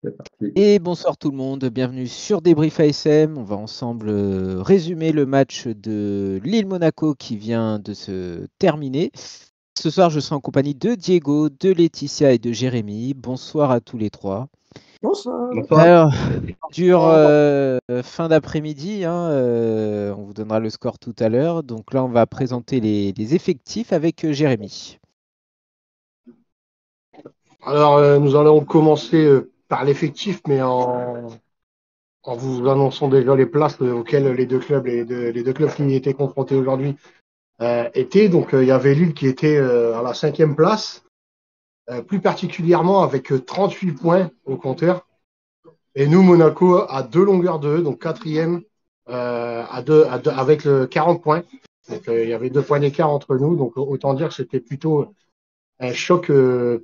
C'est parti. Et bonsoir tout le monde, bienvenue sur Débrief ASM. On va ensemble résumer le match de Lille-Monaco qui vient de se terminer. Ce soir, je serai en compagnie de Diego, de Laetitia et de Jérémy. Bonsoir à tous les trois. Bonsoir. Bonsoir. Alors, dure fin d'après-midi, on vous donnera le score tout à l'heure. Donc là, on va présenter les effectifs avec Jérémy. Alors, nous allons commencer par l'effectif, mais en vous annonçant déjà les places auxquelles les deux clubs qui étaient confrontés aujourd'hui étaient. Donc, il y avait Lille qui était à la 5e place, plus particulièrement avec 38 points au compteur. Et nous, Monaco, à 2 longueurs de eux, donc 4e avec 40 points. Donc, il y avait 2 points d'écart entre nous. Donc, autant dire que c'était plutôt un choc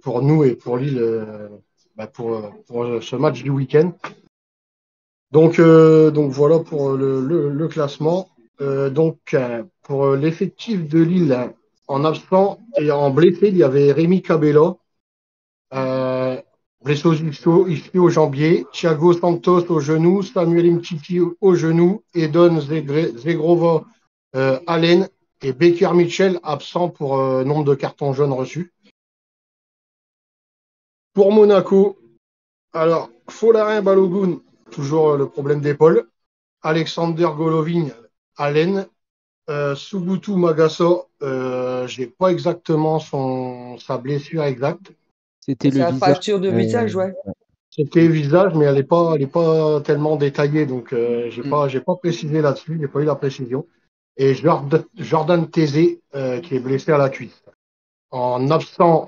pour nous et pour Lille pour ce match du week-end. Donc voilà pour le classement. Pour l'effectif de Lille, en absent et en blessé, il y avait Rémi Cabella, blessé ici au jambier, Thiago Santos au genou, Samuel Mtiti au genou, Edon Zegrova à l'aine et Baker Mitchell absent pour nombre de cartons jaunes reçus. Pour Monaco, alors Folarin Balogun, toujours le problème d'épaule. Alexander Golovin à l'aine. Subutu Magasso, j'ai pas exactement sa blessure exacte. C'était le C'est la visage. fracture de visage, ouais. C'était visage, mais elle est pas tellement détaillée, donc j'ai pas précisé là-dessus, j'ai pas eu la précision. Et Jordan Tézé, qui est blessé à la cuisse. En absent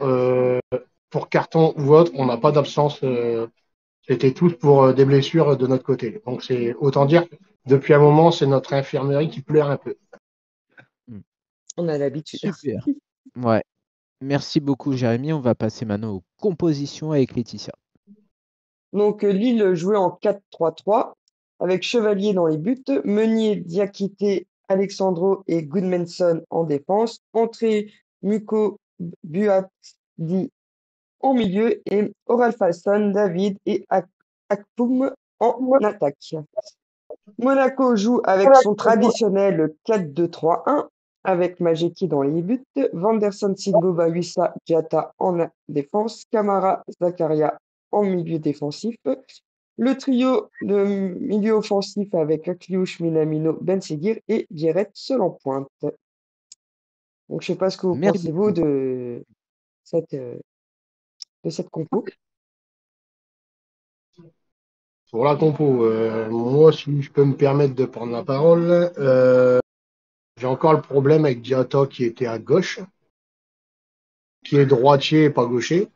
pour carton ou autre, on n'a pas d'absence. C'était tous pour des blessures de notre côté. Donc c'est autant dire, depuis un moment, c'est notre infirmerie qui pleure un peu. On a l'habitude. Super. Ouais. Merci beaucoup Jérémy. On va passer maintenant aux compositions avec Laetitia. Donc Lille jouait en 4-3-3 avec Chevalier dans les buts, Meunier, Diakité, Alexandro et Goodmanson en défense, entrée Muko Buatdi en milieu et Oralfalson, David et Akpoum en attaque. Monaco joue avec son traditionnel 4-2-3-1 avec Majeki dans les buts, Vanderson, Silva, Wissa, Diatta en défense, Camara, Zakaria en milieu défensif. Le trio de milieu offensif avec Akliouche, Minamino, Ben Seguir et Guéret seul en pointe. Donc je sais pas ce que vous pensez vous de cette compo. Pour la compo, moi, si je peux me permettre de prendre la parole, j'ai encore le problème avec Diatta qui était à gauche, qui est droitier et pas gaucher.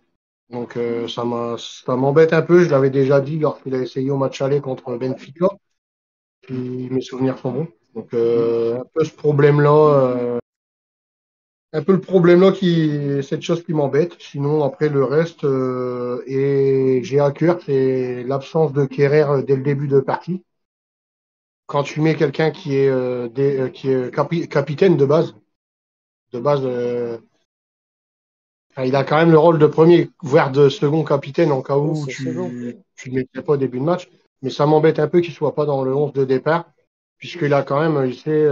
Donc ça m'embête un peu. Je l'avais déjà dit lorsqu'il a essayé au match aller contre Benfica. Si mes souvenirs sont bons. Donc un peu ce problème-là. Cette chose qui m'embête. Sinon, après le reste, et j'ai à cœur, c'est l'absence de Kerrer dès le début de partie. Quand tu mets quelqu'un qui est capitaine de base, il a quand même le rôle de premier, voire de second capitaine en cas où tu ne le mettrais pas au début de match. Mais ça m'embête un peu qu'il soit pas dans le 11 de départ, puisqu'il a quand même, il sait,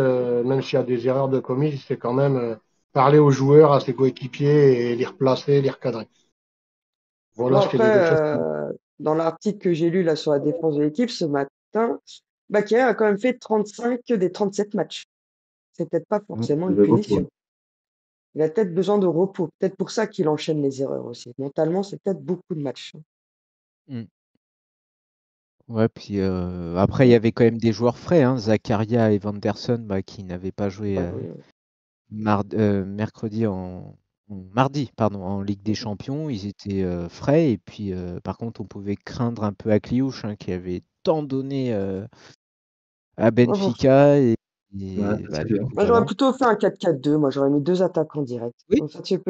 même s'il y a des erreurs de commis, il sait quand même parler aux joueurs, à ses coéquipiers et les replacer, les recadrer. Voilà ce que les deux choses. Dans l'article que j'ai lu là sur la défense de l'équipe ce matin, Bakary a quand même fait 35 des 37 matchs. C'est peut-être pas forcément une punition. Il a peut-être besoin de repos. Peut-être pour ça qu'il enchaîne les erreurs aussi. Mentalement, c'est peut-être beaucoup de matchs. Ouais, puis après, il y avait quand même des joueurs frais, Zakaria et Vanderson qui n'avaient pas joué mardi en Ligue des Champions. Ils étaient frais. Et puis, par contre, on pouvait craindre un peu Akliouche qui avait tant donné à Benfica. Moi, j'aurais plutôt fait un 4-4-2. Moi, j'aurais mis 2 attaquants directs. Oui. Comme ça, tu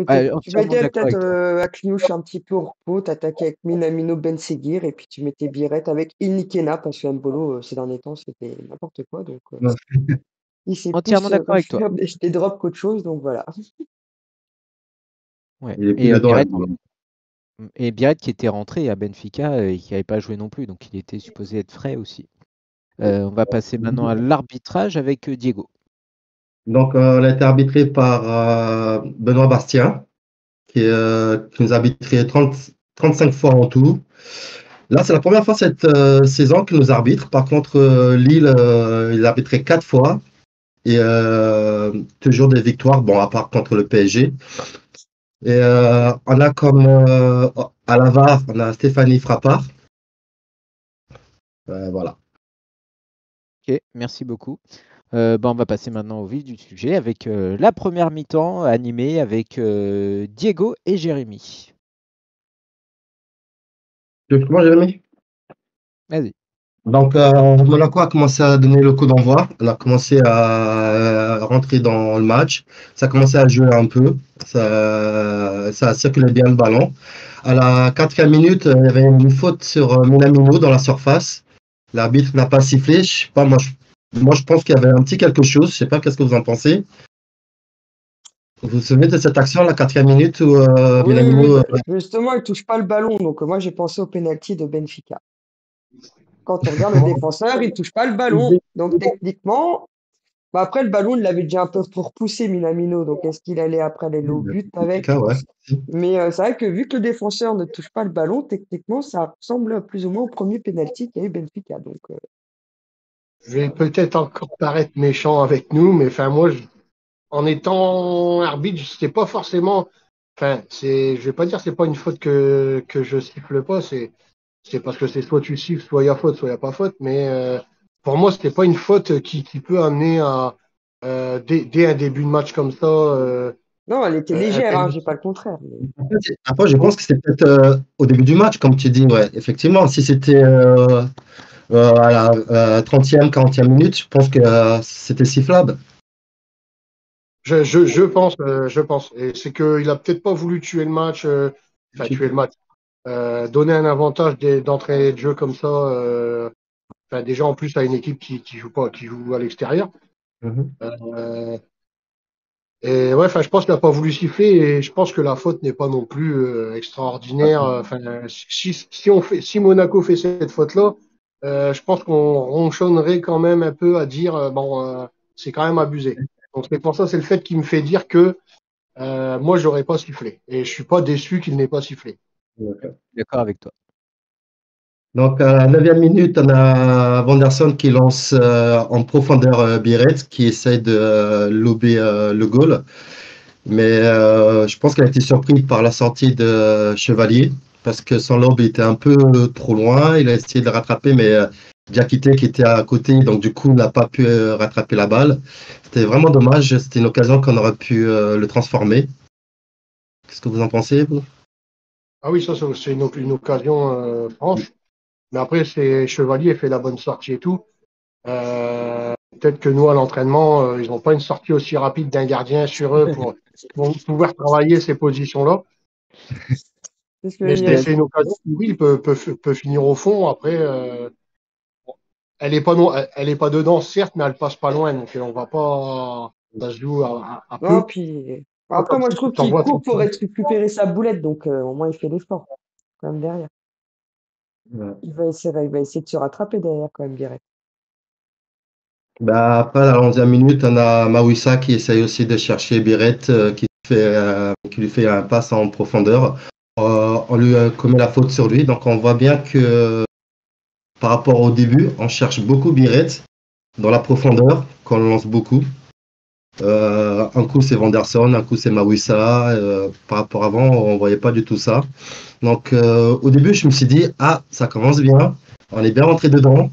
mettais peut-être Akliouche un petit peu au repos, t'attaquais avec Minamino, Ben Seguir, et puis tu mettais Biret avec Ilnikena, parce que Mbolo, ces derniers temps, c'était n'importe quoi. Donc, il s'est entièrement d'accord avec toi. Des drops qu'autre chose, donc voilà. Ouais. Il est plus adorable. Et Biarritz qui était rentré à Benfica et qui n'avait pas joué non plus, donc il était supposé être frais aussi. On va passer maintenant à l'arbitrage avec Diego. Donc, elle a été arbitrée par Benoît Bastien, qui nous a arbitré 35 fois en tout. Là, c'est la première fois cette saison qu'il nous arbitre. Par contre, Lille, il a arbitré 4 fois et toujours des victoires, bon, à part contre le PSG. Et on a comme à la VAR, on a Stéphanie Frappard. Voilà. Ok, merci beaucoup. On va passer maintenant au vif du sujet avec la première mi-temps animée avec Diego et Jérémy. Comment, Jérémy? Vas-y. Donc, Monaco a commencé à donner le coup d'envoi. On a commencé à rentrer dans le match. Ça a commencé à jouer un peu. Ça circulait bien le ballon. À la 4e minute, il y avait une faute sur Minamino dans la surface. L'arbitre n'a pas sifflé. Je sais pas, moi, je pense qu'il y avait un petit quelque chose. Je sais pas, qu'est-ce que vous en pensez? Vous vous souvenez de cette action, la 4e minute, où Oui, Minamino. justement, il touche pas le ballon. Donc, moi, j'ai pensé au penalty de Benfica. Quand on regarde le défenseur, il touche pas le ballon. Donc, techniquement, bah, après, le ballon, il l'avait déjà un peu repoussé, Minamino. Donc, est-ce qu'il allait après aller au but avec? Ouais. Mais c'est vrai que vu que le défenseur ne touche pas le ballon, techniquement, ça ressemble plus ou moins au premier penalty qu'a eu Benfica. Donc, Je vais peut-être encore paraître méchant avec nous, mais enfin, moi, en étant arbitre, c'est pas forcément. Enfin, je vais pas dire c'est pas une faute que je siffle pas, c'est parce que c'est soit tu siffles, soit il y a faute, soit il y a pas faute, mais pour moi, c'était pas une faute qui peut amener à dès un début de match comme ça. non, elle était légère, hein, j'ai pas le contraire. Après, je pense que c'est peut-être au début du match, comme tu dis, ouais. Effectivement, si c'était à la 30e, 40e minute, je pense que c'était sifflable. Je pense. Et c'est qu'il a peut-être pas voulu tuer le match, tuer le match, donner un avantage d'entrée de jeu comme ça. Déjà en plus à une équipe qui joue pas, qui joue à l'extérieur. Euh, et ouais, je pense qu'il n'a pas voulu siffler et je pense que la faute n'est pas non plus extraordinaire. Si Monaco fait cette faute-là, je pense qu'on ronchonnerait quand même un peu à dire c'est quand même abusé. Donc c'est pour ça, c'est le fait qui me fait dire que moi j'aurais pas sifflé et je suis pas déçu qu'il n'ait pas sifflé. D'accord avec toi. Donc, à la 9e minute, on a Vanderson qui lance en profondeur Biret, qui essaye de lober le goal. Mais je pense qu'elle a été surprise par la sortie de Chevalier, parce que son lob était un peu trop loin. Il a essayé de le rattraper, mais Diakité qui était à côté, donc du coup, n'a pas pu rattraper la balle. C'était vraiment dommage. C'était une occasion qu'on aurait pu le transformer. Qu'est-ce que vous en pensez, vous? Ah oui, ça c'est une occasion franche. Mais après, c'est Chevalier fait la bonne sortie et tout. Peut-être que nous, à l'entraînement, ils n'ont pas une sortie aussi rapide d'un gardien sur eux pour pouvoir travailler ces positions-là. C'est ce que Mais je dirais. c'est une occasion qui, oui, peut finir au fond. Après, elle est pas non, elle est pas dedans, certes, mais elle passe pas loin. Donc, on va pas, ça se joue à Non, peu. puis Pas après, comme moi, si je tu trouve qu'il t'envoies court pour 30. récupérer sa boulette. Donc, au moins, il fait l'effort quand même derrière. Ouais. Il va essayer de se rattraper derrière quand même, direct. Bah, après, à la 11e minute, on a Mawissa qui essaye aussi de chercher Biret, qui lui fait un passe en profondeur. On lui commet la faute sur lui. Donc, on voit bien que par rapport au début, on cherche beaucoup Biret dans la profondeur, qu'on lance beaucoup. Un coup, c'est Vanderson, un coup, c'est Mawissa. Par rapport à avant, on ne voyait pas du tout ça. Donc, au début, je me suis dit, ah, ça commence bien. On est bien rentré dedans.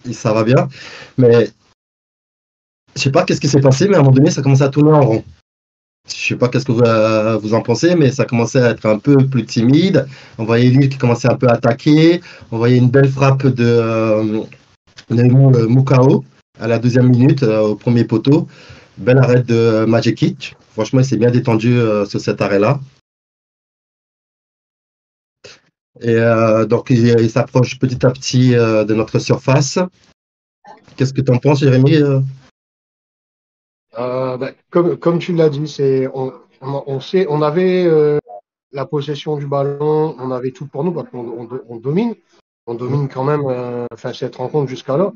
Et ça va bien. Mais je sais pas qu'est-ce qui s'est passé, mais à un moment donné, ça commençait à tourner en rond. Je sais pas qu'est-ce que vous en pensez, mais ça commençait à être un peu plus timide. On voyait Lille qui commençait un peu à attaquer. On voyait une belle frappe de Mukao à la 2e minute, au premier poteau. Bel arrêt de Majekic. Franchement, il s'est bien détendu sur cet arrêt-là. Et donc, il s'approche petit à petit de notre surface. Qu'est-ce que tu en penses, Jérémy? Comme tu l'as dit, on sait, on avait la possession du ballon, on avait tout pour nous parce qu'on domine. On domine quand même cette rencontre jusqu'à là.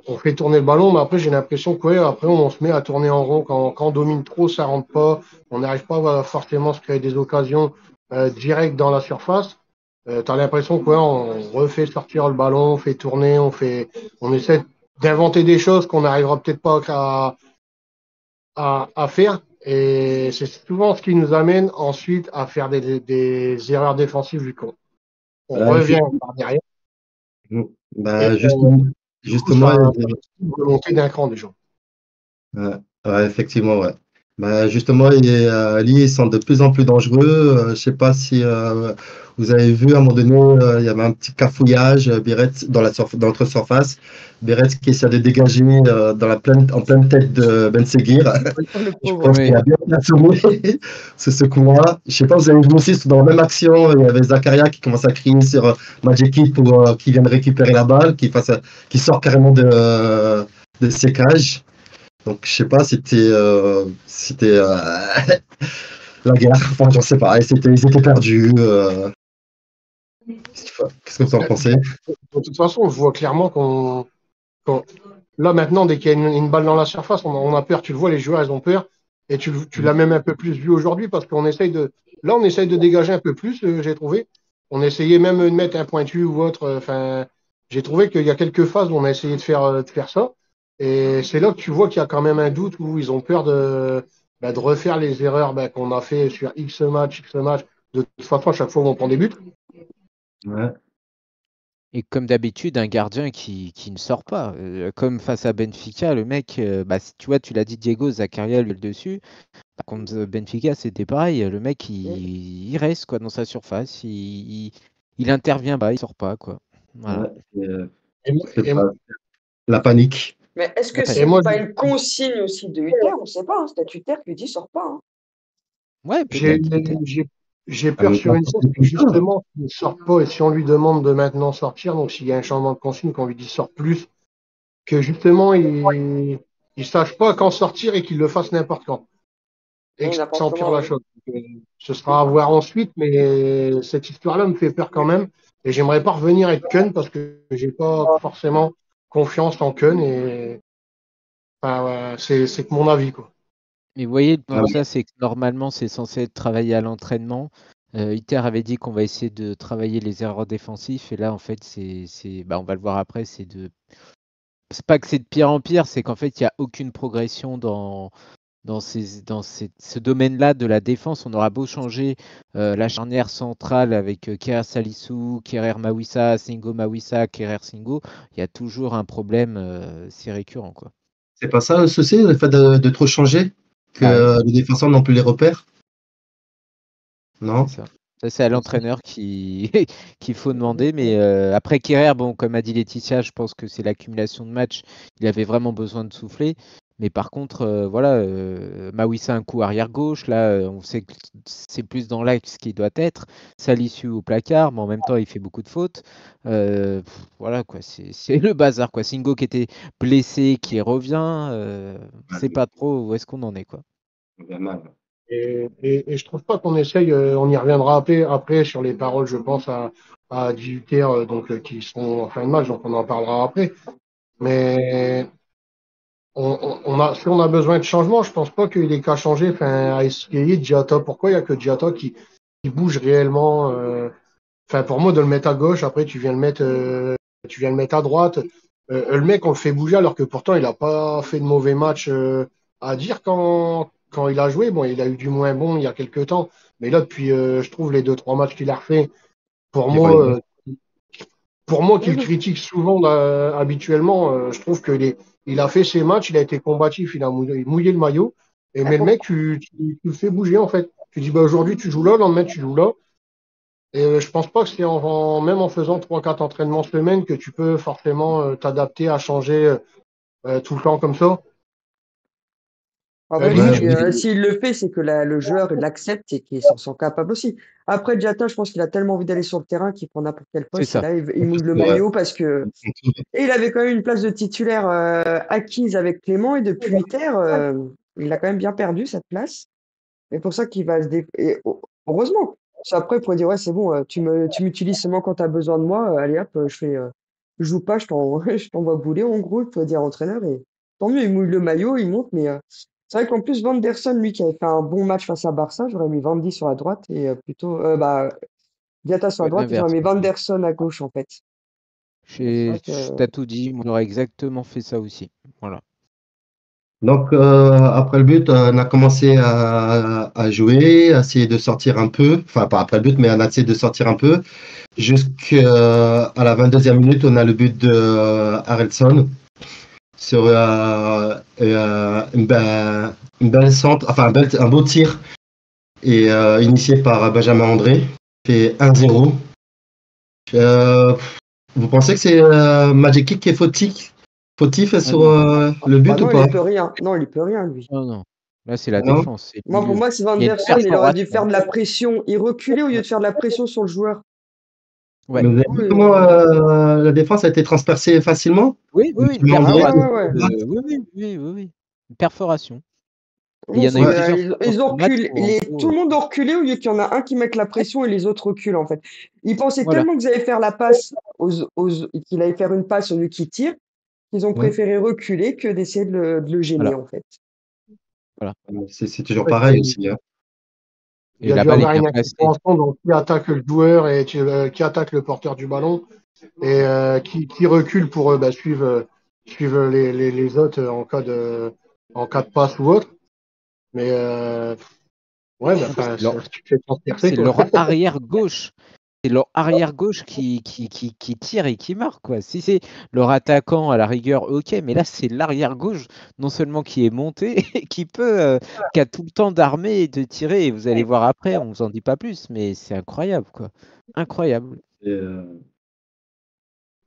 On fait tourner le ballon, mais après j'ai l'impression que après on se met à tourner en rond. Quand on domine trop, ça rentre pas. On n'arrive pas à forcément se créer des occasions directes dans la surface. T'as l'impression que on refait sortir le ballon, on fait tourner, on essaie d'inventer des choses qu'on n'arrivera peut-être pas à faire. Et c'est souvent ce qui nous amène ensuite à faire des erreurs défensives vu qu'on revient par derrière. Bah, Et, justement, ça a une volonté d'un cran des gens. ouais, effectivement, ouais. Bah, justement, Lille, ils sont de plus en plus dangereux. Je sais pas si vous avez vu, à un moment donné, il y avait un petit cafouillage, Biret dans dans notre surface. Biret qui essaie de dégager en pleine tête de Ben Seguir. Le Je pauvre. pense qu'il a bien assommé ce coup-là. Je sais pas, vous avez vu aussi, dans la même action, il y avait Zakaria qui commence à crier sur Magic pour qu'il vienne récupérer la balle, qui sort carrément de ses cages. Donc, je sais pas, c'était la guerre. Enfin, j'en sais pas. Ils étaient perdus. Qu'est-ce que vous en pensez? De toute façon, je vois clairement là maintenant, dès qu'il y a une balle dans la surface, on a peur. Tu le vois, les joueurs, ils ont peur. Et tu l'as même un peu plus vu aujourd'hui parce qu'on essaye on essaye de dégager un peu plus, j'ai trouvé. On essayait même de mettre un pointu ou autre. Enfin, j'ai trouvé qu'il y a quelques phases où on a essayé de faire ça. Et c'est là que tu vois qu'il y a quand même un doute où ils ont peur de refaire les erreurs qu'on a fait sur X match. De toute façon, à chaque fois où on prend des buts. Ouais. Et comme d'habitude, un gardien qui ne sort pas. Comme face à Benfica, le mec, tu vois, tu l'as dit, Diego, Zakaria lui le dessus. Par contre, Benfica, c'était pareil. Le mec, il reste quoi, dans sa surface. Il intervient pas, il sort pas. Quoi. Voilà. Ouais, Et, la panique. Mais est-ce que Et c'est moi, pas une consigne aussi de Uther? On ne sait pas. Statutaire lui dit sort pas. Hein. Ouais, J'ai peut-être. j'ai peur sur une chose, que justement, il ne sort pas et si on lui demande de maintenant sortir, donc s'il y a un changement de consigne, qu'on lui dit sort plus, que justement il sache pas quand sortir et qu'il le fasse n'importe quand. Et Oui, que ça n'importe empire comment, la oui. chose. Ce sera à voir ensuite, mais cette histoire-là me fait peur quand même. Et j'aimerais pas revenir avec Kun parce que j'ai pas forcément confiance en Kun et enfin, c'est que mon avis, quoi. Mais vous voyez, Ah, pour ça, c'est que normalement, c'est censé être travaillé à l'entraînement. Iter avait dit qu'on va essayer de travailler les erreurs défensives. Et là, en fait, on va le voir après, c'est pas que c'est de pire en pire, c'est qu'en fait, il n'y a aucune progression ce domaine-là de la défense. On aura beau changer la charnière centrale avec Kerer Salissou, Kerer Mawissa, Singo Mawissa, Kerer Singo, il y a toujours un problème, c'est récurrent, quoi. c'est pas ça le souci, le fait de trop changer, que Ah oui. les défenseurs n'ont plus les repères? Non? C'est ça. Ça, c'est à l'entraîneur qu'il faut demander. Mais après Kerrer, bon, comme a dit Laetitia, je pense que c'est l'accumulation de matchs. Il avait vraiment besoin de souffler. Mais par contre, Mawissa un coup arrière gauche. Là, on sait que c'est plus dans l'axe qu'il doit être. Salisu au placard, mais en même temps, il fait beaucoup de fautes. Voilà, quoi. C'est le bazar, quoi. Singo qui était blessé, qui revient. C'est pas trop où est-ce qu'on en est, quoi. Et je trouve pas qu'on essaye, on y reviendra après sur les paroles, je pense, à 18h, qui seront en fin de match, donc on en parlera après. Mais si on a besoin de changement, je pense pas qu'il ait qu'à changer. Enfin, à essayer Diatta, pourquoi il y a que Diatta qui bouge réellement? Enfin, pour moi, de le mettre à gauche, après tu viens le mettre à droite. Le mec, on le fait bouger alors que pourtant il a pas fait de mauvais match à dire quand il a joué. Bon, il a eu du moins bon il y a quelques temps, mais là depuis, je trouve les 2-3 matchs qu'il a refait, pour moi, euh, pour moi qu'il critique souvent habituellement, je trouve il a fait ses matchs, il a été combatif, il a mouillé le maillot. Mais le mec, tu le fais bouger en fait. Tu dis bah aujourd'hui tu joues là, le lendemain tu joues là. Et je pense pas que c'est même en faisant 3-4 entraînements semaine que tu peux forcément t'adapter à changer tout le temps comme ça. Après, Limite, s'il le fait, c'est que le joueur il l'accepte et qu'il s'en sent capable aussi. Après, Diatta, je pense qu'il a tellement envie d'aller sur le terrain qu'il prend n'importe quel C'est poste. Et ça. là, il mouille le maillot parce que. Et il avait quand même une place de titulaire acquise avec Clément. Et depuis Uther, il a quand même bien perdu cette place. C'est pour ça qu'il va se heureusement. Après, il pourrait dire, ouais, c'est bon, tu m'utilises seulement quand tu as besoin de moi. Allez hop, je joue pas, je t'envoie bouler, en gros, il pourrait dire à l'entraîneur. Et tant mieux, il mouille le maillot, il monte. Mais c'est vrai qu'en plus, Vanderson, lui, qui avait fait un bon match face à Barça, j'aurais mis Vandy sur la droite et plutôt, Diatta sur la droite et j'aurais L'inverse. mis Vanderson à gauche, en fait. C'est vrai que, T'as tout dit, on aurait exactement fait ça aussi. Voilà. Donc, après le but, on a commencé à jouer, à essayer de sortir un peu. Enfin, pas après le but, mais on a essayé de sortir un peu. Jusqu'à la 22e minute, on a le but de Harrelson sur une belle centre, enfin un beau tir et initié par Benjamin André. Fait 1-0. Euh, vous pensez que c'est Magic Kick qui est fautif sur le but ou non, pas? il peut rien. Non, il peut rien, lui. Non, non. Là, c'est la Non? défense. C'est le Moi, pour milieu. moi, c'est Il y a une Vanderson, il aurait dû perforation. faire de la pression. Il reculait au lieu de faire de la pression sur le joueur. Ouais. Mais vous avez vu Oui, comment la défense a été transpercée facilement? Oui, une Benjamin André, perforation. ouais. Oui. Une perforation. Et il Non, y en a eu ouais. plusieurs fois dans ils ont ce match reculé. où, en Tout gros, le monde a reculé au lieu qu'il y en a un qui mette la pression et les autres reculent, en fait. Ils pensaient voilà. tellement qu'ils allaient faire la passe qu'il allait faire une passe au lieu qu'il tire, qu'ils ont préféré reculer que d'essayer de le gêner, Voilà. en fait. Voilà. C'est toujours pareil aussi. Hein. Il Et y a la dû balle est avoir bien une placée. incompréhension dans qui attaque le joueur et qui attaque le porteur du ballon et qui recule pour suivre les autres en cas de passe ou autre. Mais ouais, Non, mais tu te fais transpercer, c'est quoi. leur arrière gauche. C'est leur arrière gauche qui tire et qui marque, quoi. Si c'est leur attaquant à la rigueur, ok, mais là c'est l'arrière gauche, non seulement qui est monté, qui a tout le temps d'armer et de tirer. Et vous allez voir après, on vous en dit pas plus, mais c'est incroyable, quoi. Incroyable. Et,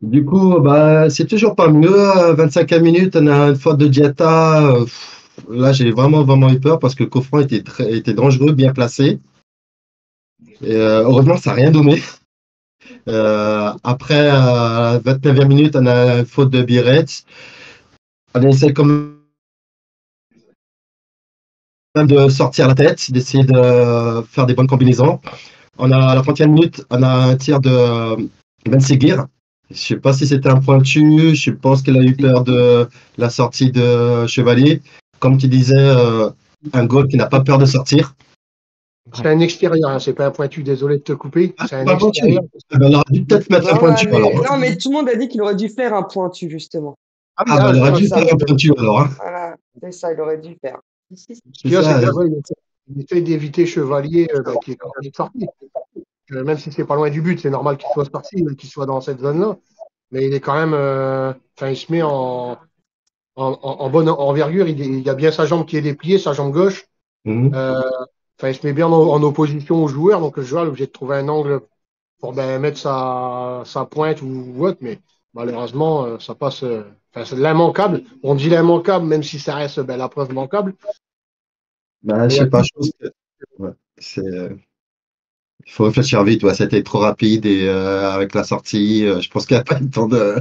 du coup, bah, c'est toujours pas mieux. 25e minute, on a une faute de Diatta. Là, j'ai vraiment eu peur parce que le coup franc était dangereux, bien placé. Et, heureusement, ça n'a rien donné. Après, à la 29e minute, on a une faute de Biret. On essaie quand même de sortir la tête, d'essayer de faire des bonnes combinaisons. À la 30e minute, on a un tir de Ben Seguir. Je ne sais pas si c'était un pointu. Je pense qu'il a eu peur de la sortie de Chevalier. Comme tu disais, un goal qui n'a pas peur de sortir. C'est un extérieur, hein, c'est pas un pointu, désolé de te couper. C'est un Pas pointu. extérieur. On aurait dû peut-être mettre un pointu alors. Non, mais tout le monde a dit qu'il aurait dû faire un pointu, justement. Ah, bah, il aurait dû faire un pointu alors. Hein. Voilà, c'est ça, il aurait dû faire. Ce qu'il y a, c'est qu'il essaie d'éviter Chevalier qui est quand même sorti. Même si c'est pas loin du but, c'est normal qu'il soit sorti, qu'il soit dans cette zone-là. Mais il est quand même. Il se met en bonne envergure. Il y a bien sa jambe qui est dépliée, sa jambe gauche. Mhm. Il se met bien en opposition au joueur. Donc le joueur est obligé de trouver un angle pour mettre sa pointe ou autre. Mais malheureusement, ça passe. C'est l'immanquable. On dit l'immanquable, même si ça reste la preuve manquable. Bah, je sais pas, je pense que il faut réfléchir vite. Ouais, c'était trop rapide et avec la sortie, je pense qu'il n'y a pas eu le temps de.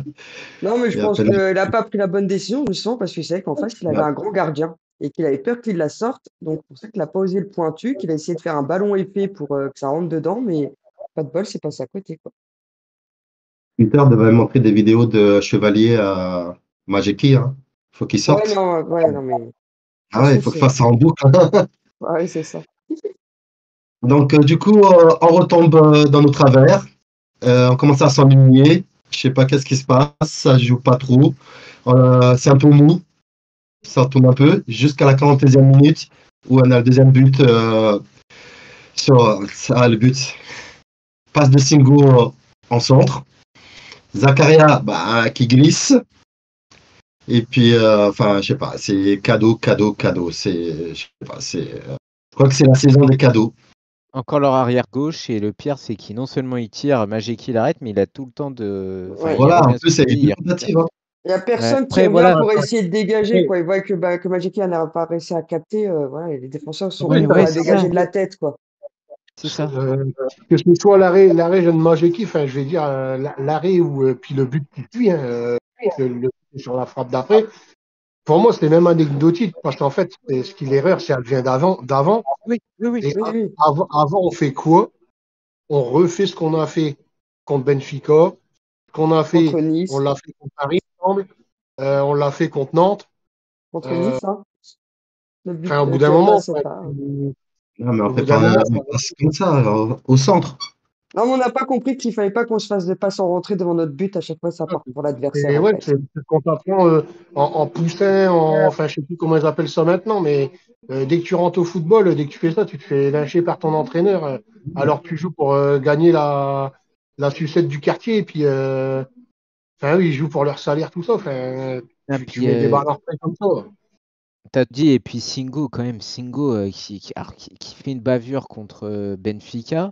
Non, mais je pense qu'il n'a pas pris la bonne décision, justement, parce que c'est vrai qu'en face, il avait un grand gardien et qu'il avait peur qu'il la sorte. Donc, c'est pour ça qu'il n'a pas osé le pointu, qu'il a essayé de faire un ballon épais pour que ça rentre dedans, mais pas de bol, c'est passé à côté, quoi. Twitter devait montrer des vidéos de Chevalier à Majeki. Hein. Faut qu'il sorte. Ouais, non, mais. Ah ouais, il faut qu'il fasse ça en boucle. Ouais, c'est ça. Donc, du coup, on retombe dans nos travers. On commence à s'ennuyer. Je sais pas qu'est-ce qui se passe. Ça joue pas trop. C'est un peu mou. Ça tourne un peu. Jusqu'à la 41e minute où on a le deuxième but sur le but. Passe de Singo en centre. Zakaria qui glisse. Et puis, je sais pas, c'est cadeau. Je sais pas, je crois que c'est la saison des cadeaux. Encore leur arrière gauche et le pire c'est qu'il non seulement il tire, Majeki l'arrête, mais il a tout le temps de. Ouais. Voilà, en plus, c'est une tentative. Hein. Il n'y a personne qui Après, revient voilà. pour essayer de dégager, quoi. Il voit que Majiki n'a pas réussi à capter. Voilà, et les défenseurs sont Ouais, libres à c'est dégager ça. de la tête, quoi. C'est ça. Que ce soit l'arrêt jeune Majeki, je vais dire l'arrêt ou puis le but qui suit, le sur la frappe d'après. pour moi, c'est même anecdotique parce qu'en fait, l'erreur, elle vient d'avant. Oui, oui, oui. Et Oui, oui. avant, on fait quoi? On refait ce qu'on a fait contre Benfica, ce qu'on a fait, Contre on Nice. l'a fait contre Paris, il me semble. On l'a fait contre Nantes. Contre Euh, Nice, hein. Le but Enfin, au bout d'un qui n'avait pas moment, assez tard. Non, mais on au fait bout d'un pas moment, un passe comme ça, alors, au centre. Non, mais on n'a pas compris qu'il fallait pas qu'on se fasse de passes en rentrée devant notre but. À chaque fois, ça part pour l'adversaire, et en ouais, fait. c'est ce qu'on t'apprend en poussin, enfin, je sais plus comment ils appellent ça maintenant, mais dès que tu rentres au football, dès que tu fais ça, tu te fais lyncher par ton entraîneur, alors que tu joues pour gagner la sucette du quartier, et puis, enfin, oui, ils jouent pour leur salaire, tout ça, enfin, Ah, tu puis, mets des balles en retrait comme ça. t'as dit, et puis Singo, quand même, Singo qui fait une bavure contre Benfica.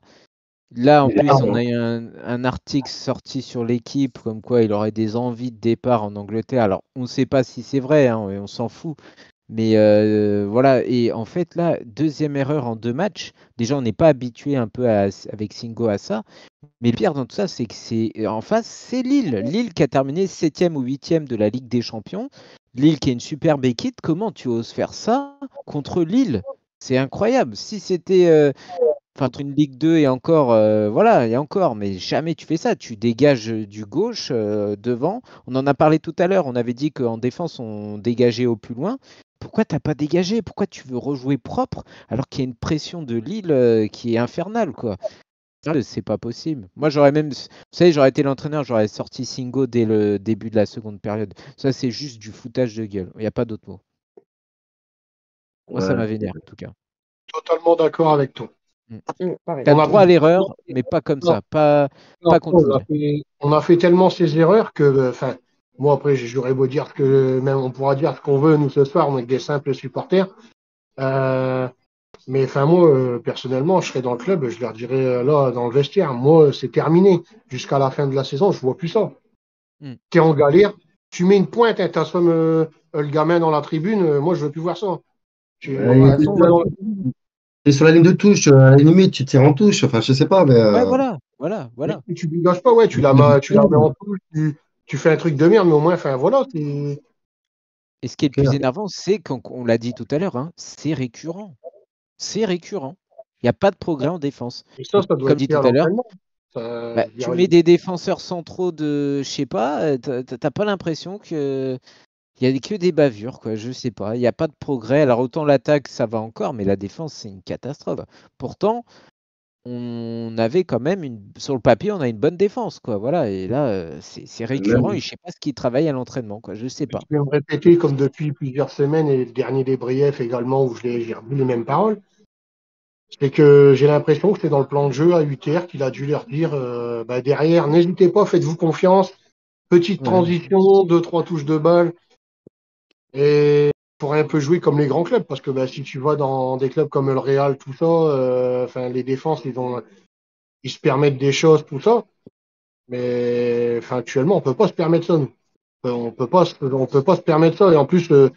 Là, en Et là, plus, on a eu un article sorti sur l'équipe, comme quoi il aurait des envies de départ en Angleterre. Alors, on ne sait pas si c'est vrai, hein, et on s'en fout. Mais voilà, et en fait, là, deuxième erreur en 2 matchs. Déjà, on n'est pas habitué un peu avec Singo à ça. Mais le pire dans tout ça, c'est que c'est en face, c'est Lille. Lille qui a terminé 7e ou 8e de la Ligue des Champions. Lille qui est une superbe équipe. Comment tu oses faire ça contre Lille? C'est incroyable. Si c'était entre une Ligue 2 et encore, voilà, et encore, mais jamais tu fais ça. Tu dégages du gauche devant. On en a parlé tout à l'heure. On avait dit qu'en défense, on dégageait au plus loin. Pourquoi t'as pas dégagé? Pourquoi tu veux rejouer propre alors qu'il y a une pression de Lille qui est infernale, quoi? C'est pas possible. Moi, j'aurais même, vous savez, j'aurais été l'entraîneur, j'aurais sorti Singo dès le début de la seconde période. Ça, c'est juste du foutage de gueule. Il n'y a pas d'autre mot. Moi, ça ouais. m'a vénère, en tout cas. Totalement d'accord avec toi. Pareil. T'as On le a, droit à l'erreur, mais pas comme non, ça. Pas non, contre Lille. on a fait tellement ces erreurs que, enfin, moi après, j'aurais beau dire que, même on pourra dire ce qu'on veut, nous ce soir, on est des simples supporters. Mais enfin, moi, personnellement, je serais dans le club, je leur dirais là, dans le vestiaire, moi, c'est terminé. Jusqu'à la fin de la saison, je vois plus ça. Mm. T'es en galère, tu mets une pointe, hein, t'assommes le gamin dans la tribune, moi, je veux plus voir ça. De toute façon, T'es sur la ligne de touche, à la limite, tu tires en touche, enfin, je sais pas, mais. Ouais, voilà. Mais tu dégages pas, ouais, tu la mets en touche, tu fais un truc de merde, mais au moins, enfin, voilà, c'est. Et ce qui est le plus énervant, c'est qu'on l'a dit tout à l'heure, hein, c'est récurrent. C'est récurrent. Il n'y a pas de progrès en défense. Et ça doit Comme être dit fait tout à à l'heure, l'entraînement. tu mets des défenseurs centraux de, je sais pas, t'as pas l'impression que il y a que des bavures, quoi. Je sais pas. Il n'y a pas de progrès. Alors autant l'attaque, ça va encore, mais la défense, c'est une catastrophe. Pourtant, on avait quand même sur le papier, on a une bonne défense, quoi. Voilà. Et là, c'est récurrent. Et je sais pas ce qu'ils travaillent à l'entraînement, quoi. Je sais pas. Je vais me répéter comme depuis plusieurs semaines et le dernier des briefs également où j'ai revu les mêmes paroles. C'est que j'ai l'impression que c'est dans le plan de jeu à UTR qu'il a dû leur dire derrière, n'hésitez pas, faites-vous confiance. Petite Ouais. transition, 2-3 touches de balle. Et pour un peu jouer comme les grands clubs, parce que si tu vas dans des clubs comme le Real, tout ça, les défenses, ils se permettent des choses, tout ça. Mais actuellement, on peut pas se permettre ça, nous. On peut pas se permettre ça. Et en plus, là,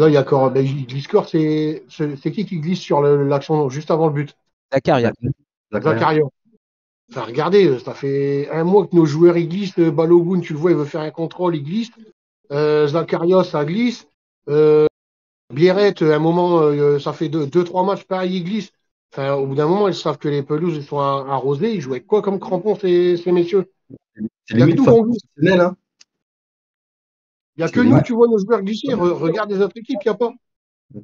il y a encore, il glisse score, c'est qui glisse sur l'action juste avant le but? Zakaria. Zakaria. Enfin, regardez, ça fait un mois que nos joueurs ils glissent. Balogun, tu le vois, il veut faire un contrôle, il glisse. Zakaria, ça glisse. Biarrette, à un moment, ça fait 2-3 matchs, pareil, il glisse. Enfin, au bout d'un moment, ils savent que les pelouses sont arrosées. Ils jouent avec quoi comme crampons, ces messieurs? C'est Il n'y a que limite nous faute qu'on glisse. professionnelle, hein. Il n'y a C'est que nous, limite. tu vois nos joueurs glisser. Regarde les autres équipes, il n'y a pas.